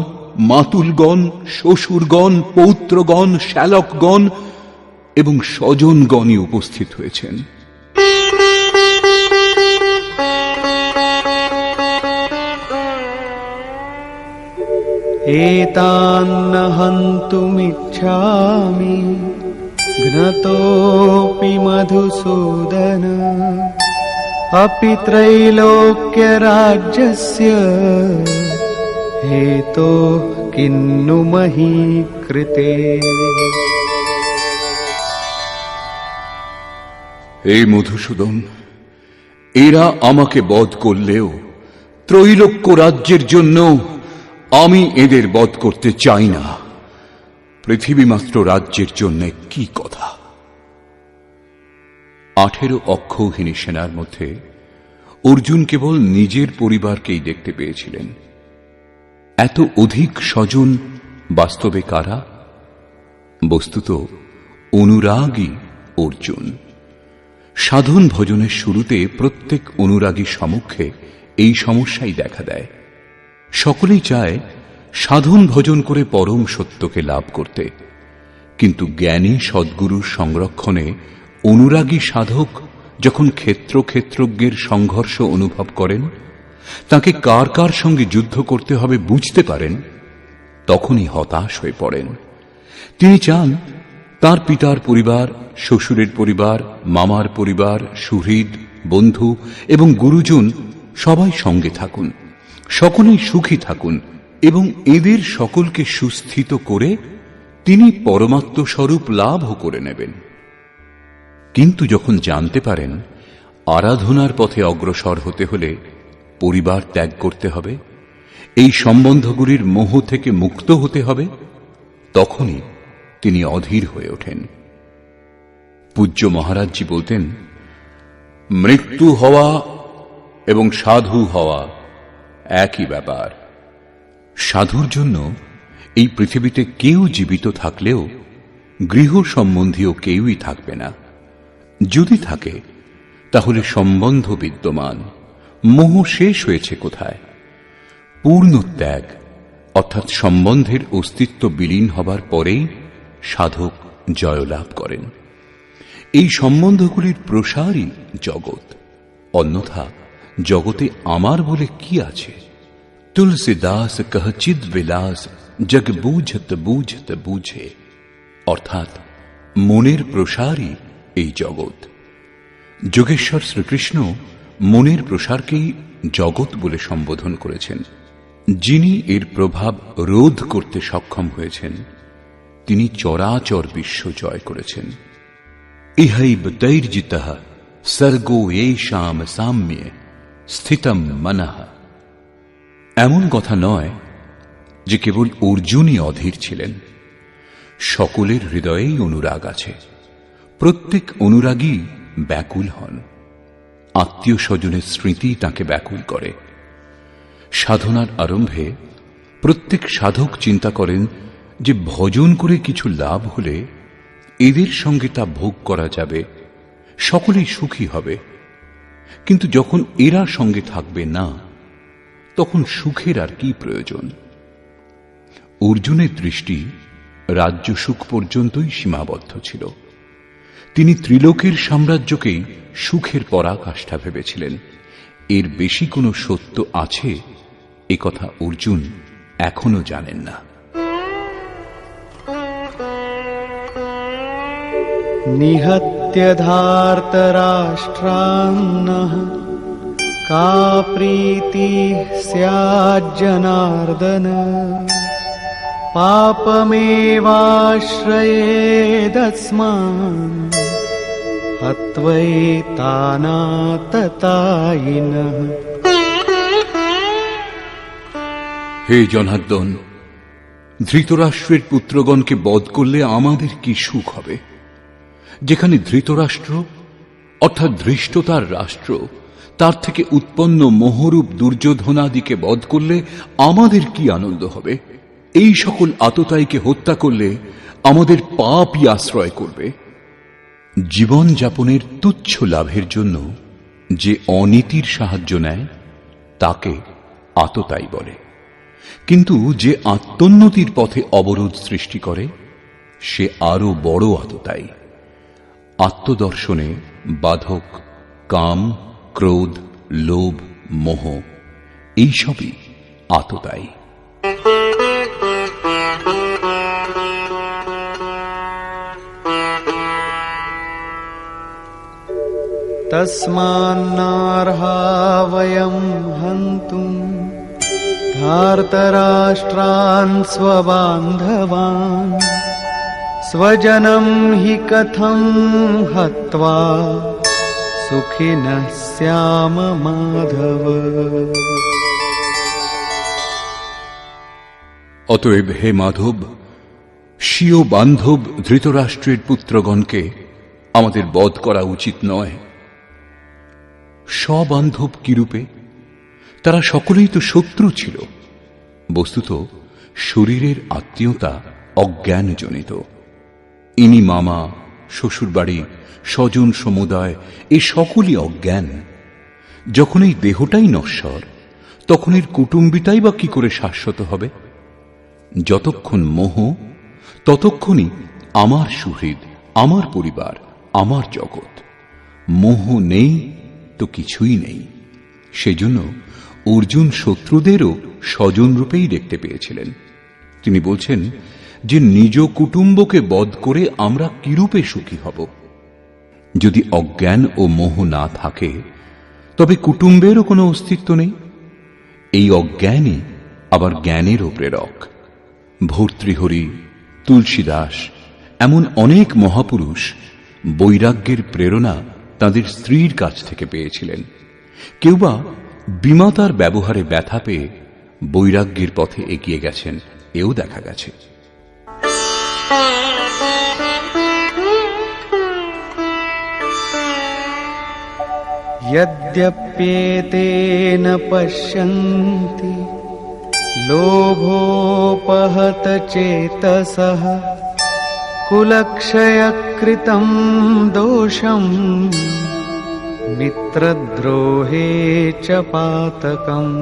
মাতুলগণ, শ্বশুরগণ, পৌত্রগণ, শ্যালকগণ এবং স্বজনগণই উপস্থিত হয়েছেন। एतान्न हन्तुमिच्छामि घ्नतोऽपि मधुसूदन अपि त्रैलोक्यराज्यस्य हेतोः किन्नु मही कृते। হে মধুসূদন, এরা আমাকে বধ করলেও ত্রৈলোক্য রাজ্যের জন্য আমি এদের বধ করতে চাই না। পৃথিবী মাত্র রাজ্যের জন্য কি কথা। 18 অক্ষৌহিনী সেনার মধ্যে অর্জুন কেবল নিজের পরিবারকেই দেখতে পেয়েছিলেন। এত অধিক স্বজন বাস্তবে কারা? বস্তুত অনুরাগী অর্জুন। সাধন ভজনের শুরুতে প্রত্যেক অনুরাগী সম্মুখে এই সমস্যাই দেখা দেয়। সকলেই চায় সাধন ভজন করে পরম সত্যকে লাভ করতে, কিন্তু জ্ঞানী সদ্গুরুর সংরক্ষণে অনুরাগী সাধক যখন ক্ষেত্রজ্ঞের সংঘর্ষ অনুভব করেন, তাকে কার কার সঙ্গে যুদ্ধ করতে হবে বুঝতে পারেন, তখনই হতাশ হয়ে পড়েন। তিনি চান তার পিতার পরিবার, শ্বশুরের পরিবার, মামার পরিবার, সুহৃদ, বন্ধু এবং গুরুজন সবাই সঙ্গে থাকুন, সকলেই সুখী থাকুন এবং এদের সকলকে সুস্থিত করে তিনি পরমাত্ম স্বরূপ লাভও করে নেবেন। কিন্তু যখন জানতে পারেন আরাধনার পথে অগ্রসর হতে হলে পরিবার ত্যাগ করতে হবে, এই সম্বন্ধগুলির মোহ থেকে মুক্ত হতে হবে, তখনই তিনি অধীর হয়ে ওঠেন। পূজ্য মহারাজজি বলতেন, মৃত্যু হওয়া এবং সাধু হওয়া একই ব্যাপার। সাধুর জন্য এই পৃথিবীতে কেউ জীবিত থাকলেও গৃহ সম্বন্ধীয় কেউই থাকবে না। যদি থাকে তাহলে সম্বন্ধ বিদ্যমান, মোহ শেষ হয়েছে কোথায়? পূর্ণ ত্যাগ অর্থাৎ সম্বন্ধের অস্তিত্ব বিলীন হবার পরেই সাধক জয়লাভ করেন। এই সম্বন্ধগুলির প্রসারই জগৎ, অন্যথা জগতে আমার বলে কি আছে? তুলসীদাস কহ চিদ বিলাস জগ বুঝত বুঝত বুঝে, অর্থাৎ মনের প্রসারই এই জগৎ। যোগেশ্বর শ্রীকৃষ্ণ মনের প্রসারকেই জগৎ বলে সম্বোধন করেছেন। যিনি এর প্রভাব রোধ করতে সক্ষম হয়েছেন, তিনি চরাচর বিশ্ব জয় করেছেন। ইহৈব তৈর্জিতঃ সর্গো এষাম সাম্যে স্থিতম মনঃ। এমন কথা নয় যে কেবল অর্জুনই অধীর ছিলেন। সকলের হৃদয়েই অনুরাগ আছে। প্রত্যেক অনুরাগী ব্যাকুল হন। আত্মীয় স্বজনের স্মৃতি তাকে ব্যাকুল করে। সাধনার আরম্ভে প্রত্যেক সাধক চিন্তা করেন যে ভজন করে কিছু লাভ হলে এদের সঙ্গে তা ভোগ করা যাবে, সকলেই সুখী হবে। কিন্তু যখন এরা সঙ্গে থাকবে না, তখন সুখের আর কি প্রয়োজন? অর্জুনের দৃষ্টি রাজ্য সুখ পর্যন্তই সীমাবদ্ধ ছিল। তিনি ত্রিলোকের সাম্রাজ্যকেই সুখের পরাকাষ্ঠা ভেবেছিলেন। এর বেশি কোনো সত্য আছে একথা অর্জুন এখনো জানেন না। নিহত্য ধার্তরাষ্ট্রান্নঃ কা প্রীতি স্যাজ্জনার্দন পাপমেবাশ্রয়েদস্মাन् হত্বৈতানাততায়িনঃ। হে জনার্দন, ধৃতরাষ্ট্রের পুত্রগণকে বধ করলে আমাদের কি সুখ হবে? যেখানে ধৃতরাষ্ট্র অর্থাৎ ধৃষ্টতার রাষ্ট্র তার থেকে উৎপন্ন মোহরূপ দুর্যোধনাদিকে বধ করলে আমাদের কি আনন্দ হবে? এই সকল আততায়ীকে হত্যা করলে আমাদের পাপই আশ্রয় করবে। জীবন যাপনের তুচ্ছ লাভের জন্য যে অনীতির সাহায্য নেয় তাকে আততায়ী বলে, কিন্তু যে আত্মোন্নতির পথে অবরোধ সৃষ্টি করে সে আরো বড় আততায়ী। আত্মদর্শনে বাধক কাম, ক্রোধ, লোভ, মোহ এইসবই আততায়ী। तस्मान्नार्हा वयं हन्तुं धार्तराष्ट्रान् स्वबान्धवान् स्वजनं हि कथं हत्वा सुखिनः स्याम माधव। অতএব হে মাধব, স্বীয় বান্ধব ধৃতরাষ্ট্রের পুত্রগণকে আমাদের বধ করা উচিত নয়। স্ববান্ধব কিরূপে? তারা সকলেই তো শত্রু ছিল। বস্তুত শরীরের আত্মীয়তা অজ্ঞানজনিত। ইনি মামা, শ্বশুরবাড়ি, স্বজন সমুদায় এ সকলই অজ্ঞান। যখন এই দেহটাই নশ্বর, তখন এর কুটুম্বিতাই বা কি করে শাশ্বত হবে? যতক্ষণ মোহ, ততক্ষণই আমার সুহৃদ, আমার পরিবার, আমার জগৎ। মোহ নেই তো কিছুই নেই। সেজন্য অর্জুন শত্রুদেরও স্বজন রূপেই দেখতে পেয়েছিলেন। তিনি বলছেন যে নিজ কুটুম্বকে বধ করে আমরা কিরূপে সুখী হব? যদি অজ্ঞান ও মোহ না থাকে তবে কুটুম্বেরও কোনো অস্তিত্ব নেই। এই অজ্ঞানই আবার জ্ঞানেরও প্রেরক। ভর্তৃহরি, তুলসীদাস এমন অনেক মহাপুরুষ বৈরাগ্যের প্রেরণা তাদের স্ত্রীর কাছ থেকে পেয়েছিলেন। কেউ বা বিমাতার ব্যবহারে ব্যথা পেয়ে বৈরাগ্যের পথে এগিয়ে গেছেন, এও দেখা গেছে। यद्यप्येतेन पश्यन्ति लोभोपहत चेतसः कुलक्षयकृतं दोषं मित्रद्रोहे च पातकम्।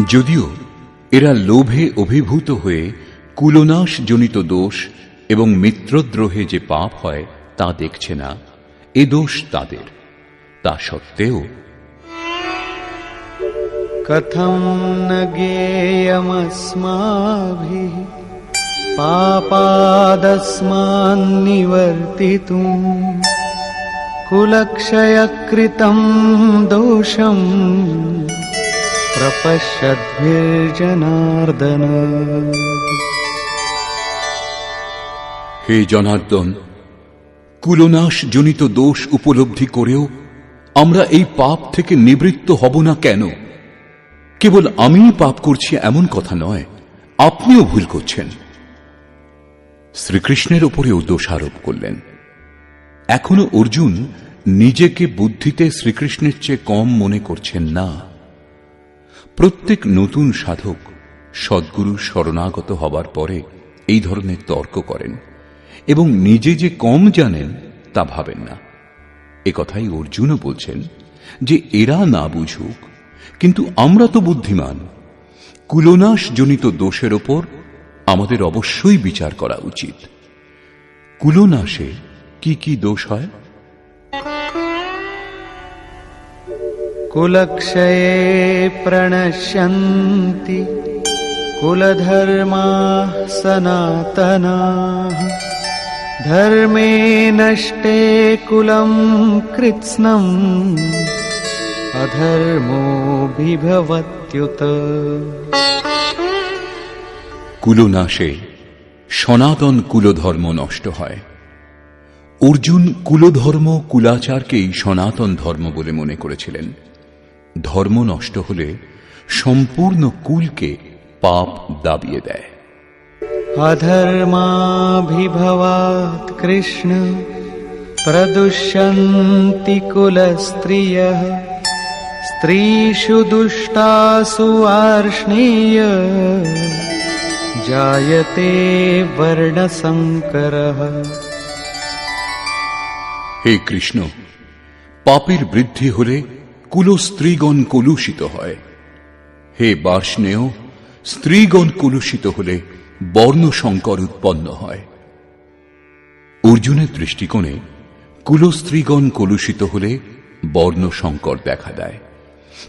যদিও এরা লোভে অভিভূত হয়ে কুলনাশ জনিত দোষ এবং মিত্রদ্রোহে যে পাপ হয় তা দেখছে না, এ দোষ তাদের। তা সত্ত্বেও कथं न ज्ञेयमस्माभिः पापादस्मान्निवर्तितुं कुलक्षयकृतं दोषं प्रपश्यद्भिर्जनार्दन। হে জনার্দন, কুলনাশ জনিত দোষ উপলব্ধি করেও আমরা এই পাপ থেকে নিবৃত্ত হব না কেন? কেবল আমিই পাপ করছি এমন কথা নয়, আপনিও ভুল করছেন। শ্রীকৃষ্ণের উপরেও দোষারোপ করলেন। এখনো অর্জুন নিজেকে বুদ্ধিতে শ্রীকৃষ্ণের চেয়ে কম মনে করছেন না। প্রত্যেক নতুন সাধক সদ্গুরু শরণাগত হবার পরে এই ধরনের তর্ক করেন এবং নিজে যে কম জানেন তা ভাবেন না। এ কথাই অর্জুনও বলছেন যে এরা না বুঝুক, কিন্তু আমরা তো বুদ্ধিমান। কুলনাশ জনিত দোষের ওপর আমাদের অবশ্যই বিচার করা উচিত। কুলনাশে কি কি দোষ হয়? कुलक्षये प्रणश्यन्ति कुलधर्माः सनातनाः धर्मे नष्टे कुलं कृत्स्नम् अधर्मोऽभिभवत्युत। কুলনাশে সনাতন কুলধর্ম নষ্ট হয়। অর্জুন কুলধর্ম, কুলাচারকেই সনাতন ধর্ম বলে মনে করেছিলেন। ধর্ম নষ্ট হলে সম্পূর্ণ কুলকে পাপ দাবিয়ে দেয়। अधर्माभिभवात् कृष्ण प्रदुष्यन्ति कुलस्त्रियः स्त्रीषु दुष्टासु वार्ष्णेय जायते वर्णसंकरः। হে কৃষ্ণ, পাপের বৃদ্ধি হলে কুলস্ত্রীগণ কলুষিত হয়। হে বার্ষ্ণেয়, স্ত্রীগণ কলুষিত হলে বর্ণসংকর উৎপন্ন হয়। অর্জুনের দৃষ্টিকোণে কুলস্ত্রীগণ কলুষিত হলে বর্ণসংকর দেখা দেয়,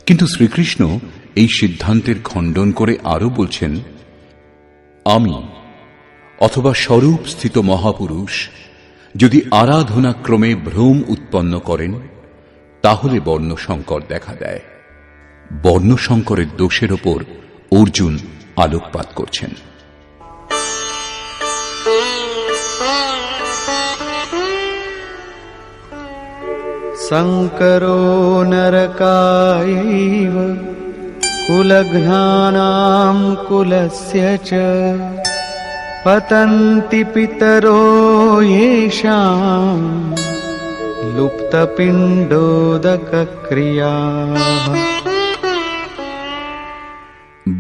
কিন্তু শ্রীকৃষ্ণ এই সিদ্ধান্তের খণ্ডন করে আরো বলছেন, আমি অথবা স্বরূপ স্থিত মহাপুরুষ যদি আরাধনাক্রমে ভ্রম উৎপন্ন করেন তাহলে বর্ণসংকর দেখা দেয়। বর্ণসংকরের দোষের ওপর অর্জুন আলোকপাত করছেন। संकरो नरकायैव कुलघ्नानां कुलस्य च पतन्ति पितरो येषां लुप्तपिण्डोदकक्रियाः।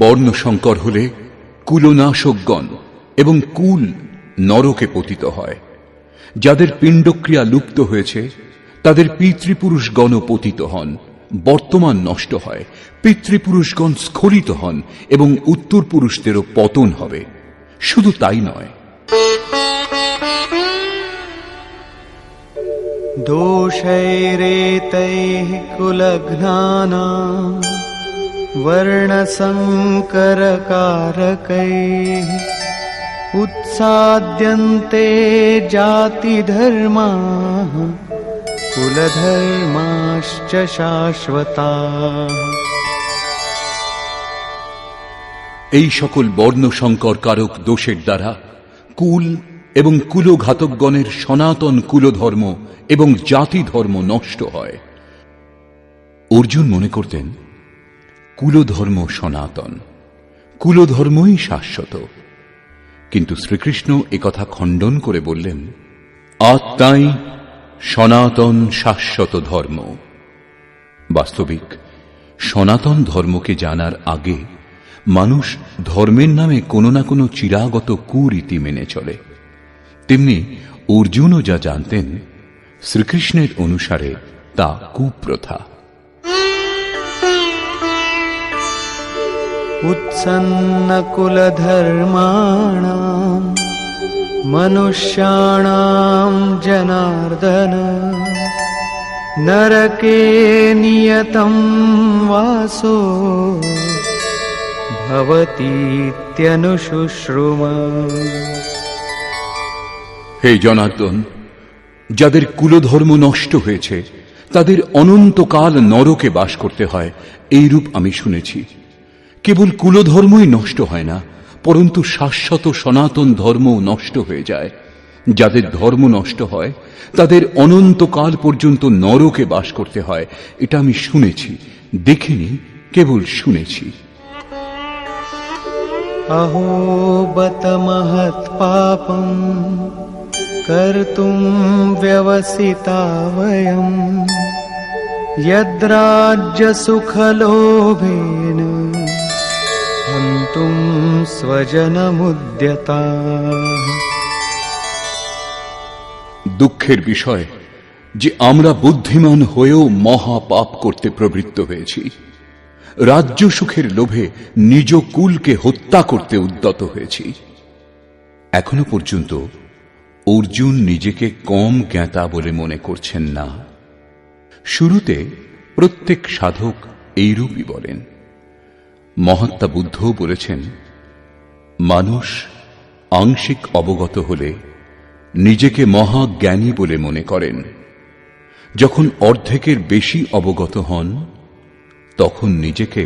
বর্ণসংকর হলে কুলনাশকগণ এবং কুল নরকে পতিত হয়। যাদের পিণ্ডক্রিয়া লুপ্ত হয়েছে তাদের পিতৃপুরুষগণ পতিত হন, বর্তমান নষ্ট হয়, পিতৃপুরুষগণ স্খলিত হন এবং উত্তর পুরুষদেরও পতন হবে। শুধু তাই নয়, दोषैरेतैः कुलघ्नानां वर्णसंकरकारकैः उत्साद्यन्ते जातिधर्माः कुलधर्माश्च शाश्वताः। এই সকল বর্ণসংকর কারক দোষের দ্বারা কুল এবং কুলঘাতকগণের সনাতন কুলধর্ম এবং জাতি ধর্ম নষ্ট হয়। অর্জুন মনে করতেন কুলধর্ম সনাতন, কুলধর্মই শাশ্বত, কিন্তু শ্রীকৃষ্ণ একথা খণ্ডন করে বললেন, আত্মাই সনাতন শাশ্বত ধর্ম। বাস্তবিক সনাতন ধর্মকে জানার আগে মানুষ ধর্মের নামে কোনো না কোনো চিরাগত কুরীতি মেনে চলে। তেমনি অর্জুনও যা জানতেন শ্রীকৃষ্ণের অনুসারে তা কুপ্রথা। उत्सन्नकुलधर्माणां मनुष्याणां जनार्दन नरके नियतं वासो भवतीत्यनुशुश्रुमा। হে জনার্দন, যাদের কুলধর্ম নষ্ট হয়েছে তাদের অনন্তকাল নরকে বাস করতে হয়, এইরূপ আমি শুনেছি। কেবল কুলধর্মই নষ্ট হয় না, পরন্তু শাশ্বত সনাতন ধর্মও নষ্ট হয়ে যায়। যাদের ধর্ম নষ্ট হয় তাদের অনন্তকাল পর্যন্ত নরকে বাস করতে হয়, এটা আমি শুনেছি, দেখিনি, কেবল শুনেছি। अहो बत महत्पापं कर्तुं व्यवसिता वयं यद्राज्यसुखलोभेन हन्तुं स्वजनमुद्यताः। দুঃখের বিষয় যে আমরা বুদ্ধিমান হয়েও মহা পাপ করতে প্রবৃত্ত হয়েছি। রাজ্য সুখের লোভে নিজ কুলকে হত্যা করতে উদ্যত হয়েছি। এখনো পর্যন্ত অর্জুন নিজেকে কম জ্ঞাতা বলে মনে করছেন না। শুরুতে প্রত্যেক সাধক এইরূপই বলেন। মহাত্মা বুদ্ধও বলেছেন, মানুষ আংশিক অবগত হলে নিজেকে মহাজ্ঞানী বলে মনে করেন, যখন অর্ধেকের বেশি অবগত হন তখন নিজেকে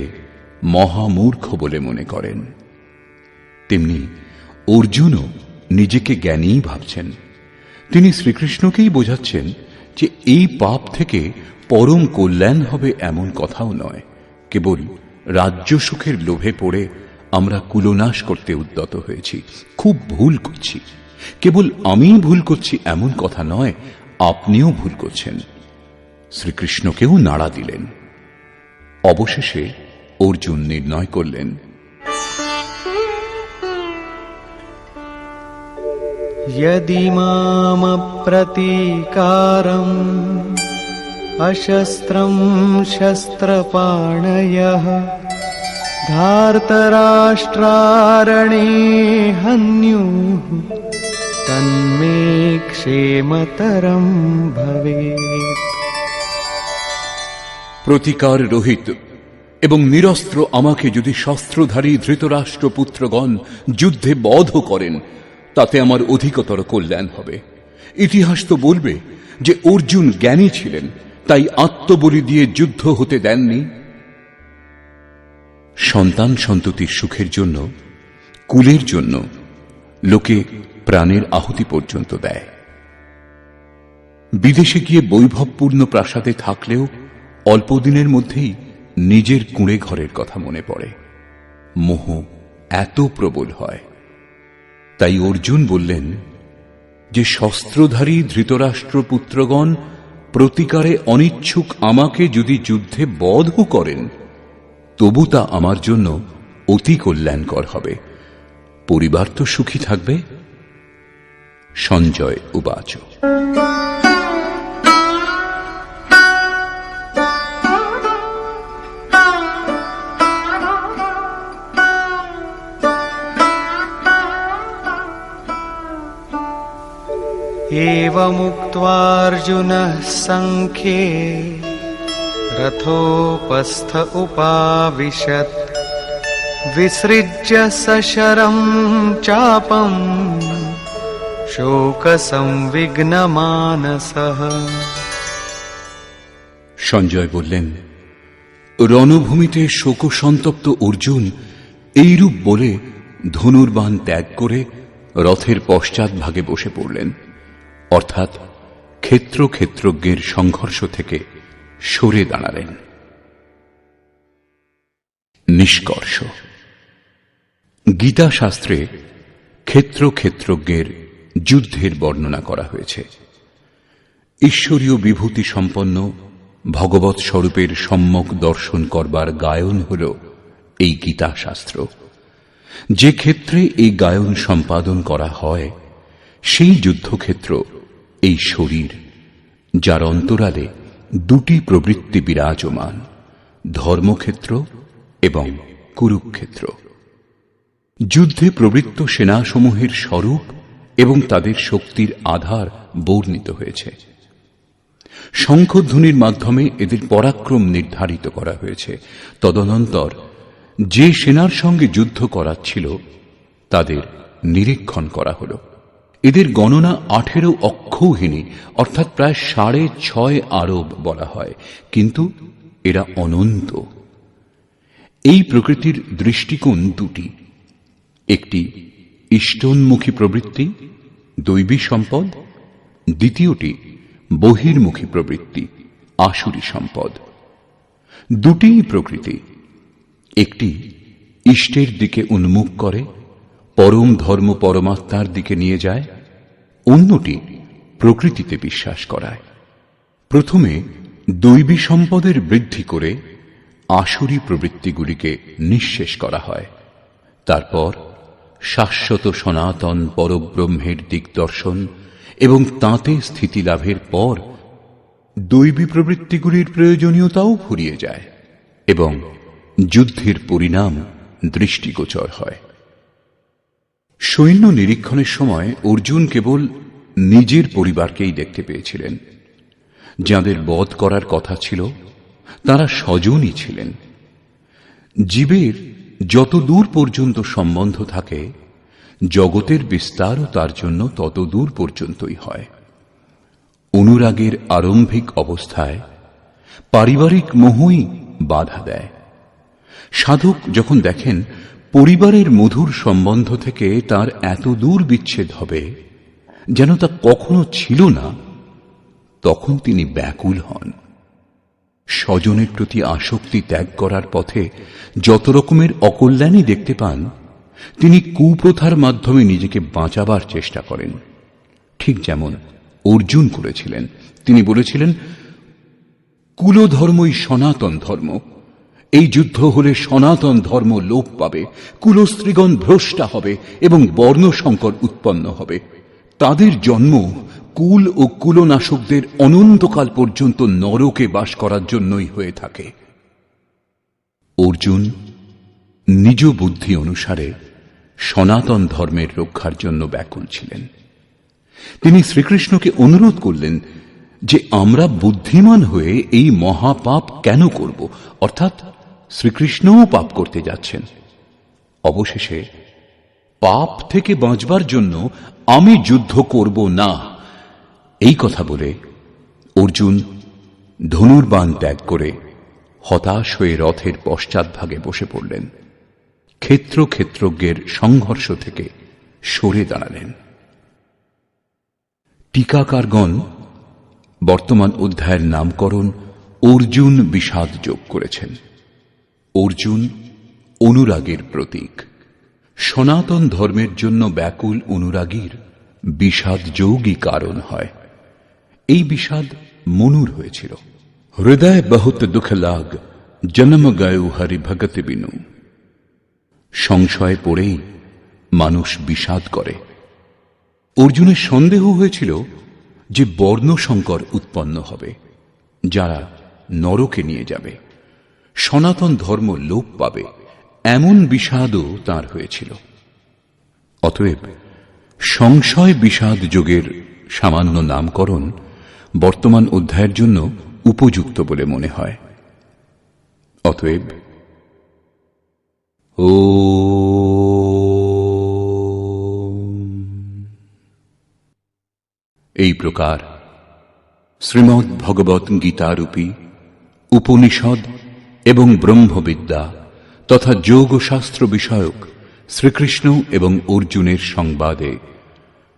মহামূর্খ বলে মনে করেন। তেমনি অর্জুনও নিজেকে জ্ঞানীই ভাবছেন। তিনি শ্রীকৃষ্ণকেই বোঝাচ্ছেন যে এই পাপ থেকে পরম কল্যাণ হবে এমন কথাও নয়, কেবল রাজ্য সুখের লোভে পড়ে আমরা কুলনাশ করতে উদ্যত হয়েছি, খুব ভুল করছি। কেবল আমিই ভুল করছি এমন কথা নয়, আপনিও ভুল করছেন। শ্রীকৃষ্ণকেও নাড়া দিলেন। অবশেষে অর্জুন নির্ণয় করলেন, यदि मामप्रतीकारम् अशस्त्रं शस्त्रपाणयः धार्तराष्ट्रारणे हन्युः तन्मे क्षेमतरं भवेत्। প্রতিকার রহিত এবং নিরস্ত্র আমাকে যদি শস্ত্রধারী ধৃতরাষ্ট্রপুত্রগণ যুদ্ধে বধ করেন, তাতে আমার অধিকতর কল্যাণ হবে। ইতিহাস তো বলবে যে অর্জুন জ্ঞানী ছিলেন, তাই আত্মবলি দিয়ে যুদ্ধ হতে দেননি। সন্তান সন্ততির সুখের জন্য, কুলের জন্য লোকে প্রাণের আহুতি পর্যন্ত দেয়। বিদেশে গিয়ে বৈভবপূর্ণ প্রাসাদে থাকলেও অল্পদিনের মধ্যেই নিজের কুঁড়ে ঘরের কথা মনে পড়ে। মোহ এত প্রবল হয়। তাই অর্জুন বললেন যে শস্ত্রধারী ধৃতরাষ্ট্রপুত্রগণ প্রতিকারে অনিচ্ছুক আমাকে যদি যুদ্ধে বধ করেন, তবু তা আমার জন্য অতি কল্যাণকর হবে। পরিবার তো সুখী থাকবে। সঞ্জয় উবাচ। एवमुक्त्वार्जुनः सङ्ख्ये रथोपस्थ उपाविशत् विसृज्य सशरं चापम् शोकसंविघ्नमानसः। সঞ্জয় বললেন, রণভূমিতে শোকসন্তপ্ত অর্জুন এইরূপ বলে ধনুর্বাণ ত্যাগ করে রথের পশ্চাৎ ভাগে বসে পড়লেন, অর্থাৎ ক্ষেত্রজ্ঞের সংঘর্ষ থেকে সরে দাঁড়ালেন। নিষ্কর্ষ। গীতা শাস্ত্রে ক্ষেত্রজ্ঞের যুদ্ধের বর্ণনা করা হয়েছে। ঈশ্বরীয় বিভূতি সম্পন্ন ভগবৎ স্বরূপের সম্যক দর্শন করবার গায়ন হল এই গীতা শাস্ত্র। যে ক্ষেত্রে এই গায়ন সম্পাদন করা হয়, সেই যুদ্ধক্ষেত্র এই শরীর, যার অন্তরালে দুটি প্রবৃত্তি বিরাজমান, ধর্মক্ষেত্র এবং কুরুক্ষেত্র। যুদ্ধে প্রবৃত্ত সেনাসমূহের স্বরূপ এবং তাদের শক্তির আধার বর্ণিত হয়েছে। শঙ্খধ্বনির মাধ্যমে এদের পরাক্রম নির্ধারিত করা হয়েছে। তদনন্তর যে সেনার সঙ্গে যুদ্ধ করাচ্ছিল তাদের নিরীক্ষণ করা হল। এদের গণনা 18 অক্ষৌহিনী, অর্থাৎ প্রায় 6.5 আরব বলা হয়, কিন্তু এরা অনন্ত। এই প্রকৃতির দৃষ্টিকোণ দুটি, একটি ইষ্টন্মুখী প্রবৃত্তি, দৈবী সম্পদ, দ্বিতীয়টি বহির্মুখী প্রবৃত্তি, আসুরী সম্পদ। দুটিই প্রকৃতি, একটি ইষ্টের দিকে উন্মুখ করে, পরম ধর্ম পরমাত্মার দিকে নিয়ে যায়, অন্যটি প্রকৃতিতে বিশ্বাস করায়। প্রথমে দৈবী সম্পদের বৃদ্ধি করে আসুরী প্রবৃত্তিগুলিকে নিঃশেষ করা হয়। তারপর শাশ্বত সনাতন পরব্রহ্মের দিকদর্শন এবং তাঁতে স্থিতি লাভের পর দৈবী প্রবৃত্তিগুলির প্রয়োজনীয়তাও ফুরিয়ে যায় এবং যুদ্ধের পরিণাম দৃষ্টিগোচর হয়। সৈন্য নিরীক্ষণের সময় অর্জুন কেবল নিজের পরিবারকেই দেখতে পেয়েছিলেন। যাঁদের বধ করার কথা ছিল তাঁরা স্বজনই ছিলেন। জীবের যত দূর পর্যন্ত সম্বন্ধ থাকে, জগতের বিস্তারও তার জন্য তত দূর পর্যন্তই হয়। অনুরাগের আরম্ভিক অবস্থায় পারিবারিক মোহই বাধা দেয়। সাধক যখন দেখেন পরিবারের মধুর সম্বন্ধ থেকে তার এত দূর বিচ্ছেদ হবে যেন তা কখনো ছিল না, তখন তিনি ব্যাকুল হন। স্বজনের প্রতি আসক্তি ত্যাগ করার পথে যত রকমের অকল্যাণই দেখতে পান, তিনি কুপ্রথার মাধ্যমে নিজেকে বাঁচাবার চেষ্টা করেন। ঠিক যেমন অর্জুন করেছিলেন। তিনি বলেছিলেন, কুলধর্মই সনাতন ধর্ম। এই যুদ্ধ হলে সনাতন ধর্ম লোপ পাবে, কুলস্ত্রীগণ ভ্রষ্টা হবে এবং বর্ণসংকর উৎপন্ন হবে। তাদের জন্ম কুল ও কুলনাশকদের অনন্তকাল পর্যন্ত নরকে বাস করার জন্যই হয়ে থাকে। অর্জুন নিজ বুদ্ধি অনুসারে সনাতন ধর্মের রক্ষার জন্য ব্যাকুল ছিলেন। তিনি শ্রীকৃষ্ণকে অনুরোধ করলেন যে আমরা বুদ্ধিমান হয়ে এই মহাপাপ কেন করব, অর্থাৎ শ্রীকৃষ্ণও পাপ করতে যাচ্ছেন। অবশেষে পাপ থেকে বাঁচবার জন্য আমি যুদ্ধ করব না, এই কথা বলে অর্জুন ধনুর্বাণ ত্যাগ করে হতাশ হয়ে রথের পশ্চাৎভাগে বসে পড়লেন। ক্ষেত্রজ্ঞের সংঘর্ষ থেকে সরে দাঁড়ালেন। টিকাকারগণ বর্তমান অধ্যায়ের নামকরণ অর্জুন বিষাদ যোগ করেছেন। অর্জুন অনুরাগের প্রতীক। সনাতন ধর্মের জন্য ব্যাকুল অনুরাগীর বিষাদ যোগই কারণ হয়। এই বিষাদ মনুর হয়েছিল। হৃদয় বহুত দুঃখ লাগ, জন্ম গয়ু হরি ভগত বিনু। সংশয় পড়েই মানুষ বিষাদ করে। অর্জুনের সন্দেহ হয়েছিল যে বর্ণসংকর উৎপন্ন হবে, যারা নরকে নিয়ে যাবে, সনাতন ধর্ম লোপ পাবে, এমন বিষাদও তার হয়েছিল। অতএব সংশয় বিষাদ যোগের সামান্য নামকরণ বর্তমান অধ্যায়ের জন্য উপযুক্ত বলে মনে হয়। অতএব এই প্রকার শ্রীমদ্ ভগবত গীতারূপী উপনিষদ এবং ব্রহ্মবিদ্যা তথা যোগশাস্ত্র বিষয়ক শ্রীকৃষ্ণ এবং অর্জুনের সংবাদে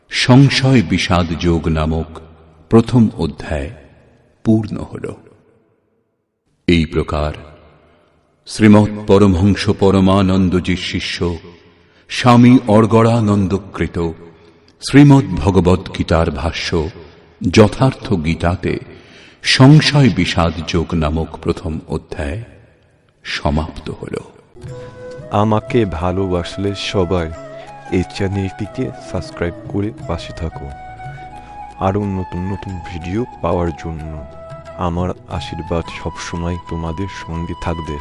সংশয় বিষাদ যোগ নামক প্রথম অধ্যায় পূর্ণ হল। এই প্রকার শ্রীমৎ পরমহংস পরমানন্দজির শিষ্য স্বামী অর্গড়ানন্দকৃত শ্রীমদ্ ভগবত গীতার ভাষ্য যথার্থ গীতাতে সংশয় বিষাদ যোগ নামক প্রথম অধ্যায় সমাপ্ত হল। আমাকে ভালোবাসলে সবাই এই চ্যানেলটিকে সাবস্ক্রাইব করে পাশে থাকো। আরও নতুন নতুন ভিডিও পাওয়ার জন্য আমার আশীর্বাদ সবসময় তোমাদের সঙ্গে থাকবে।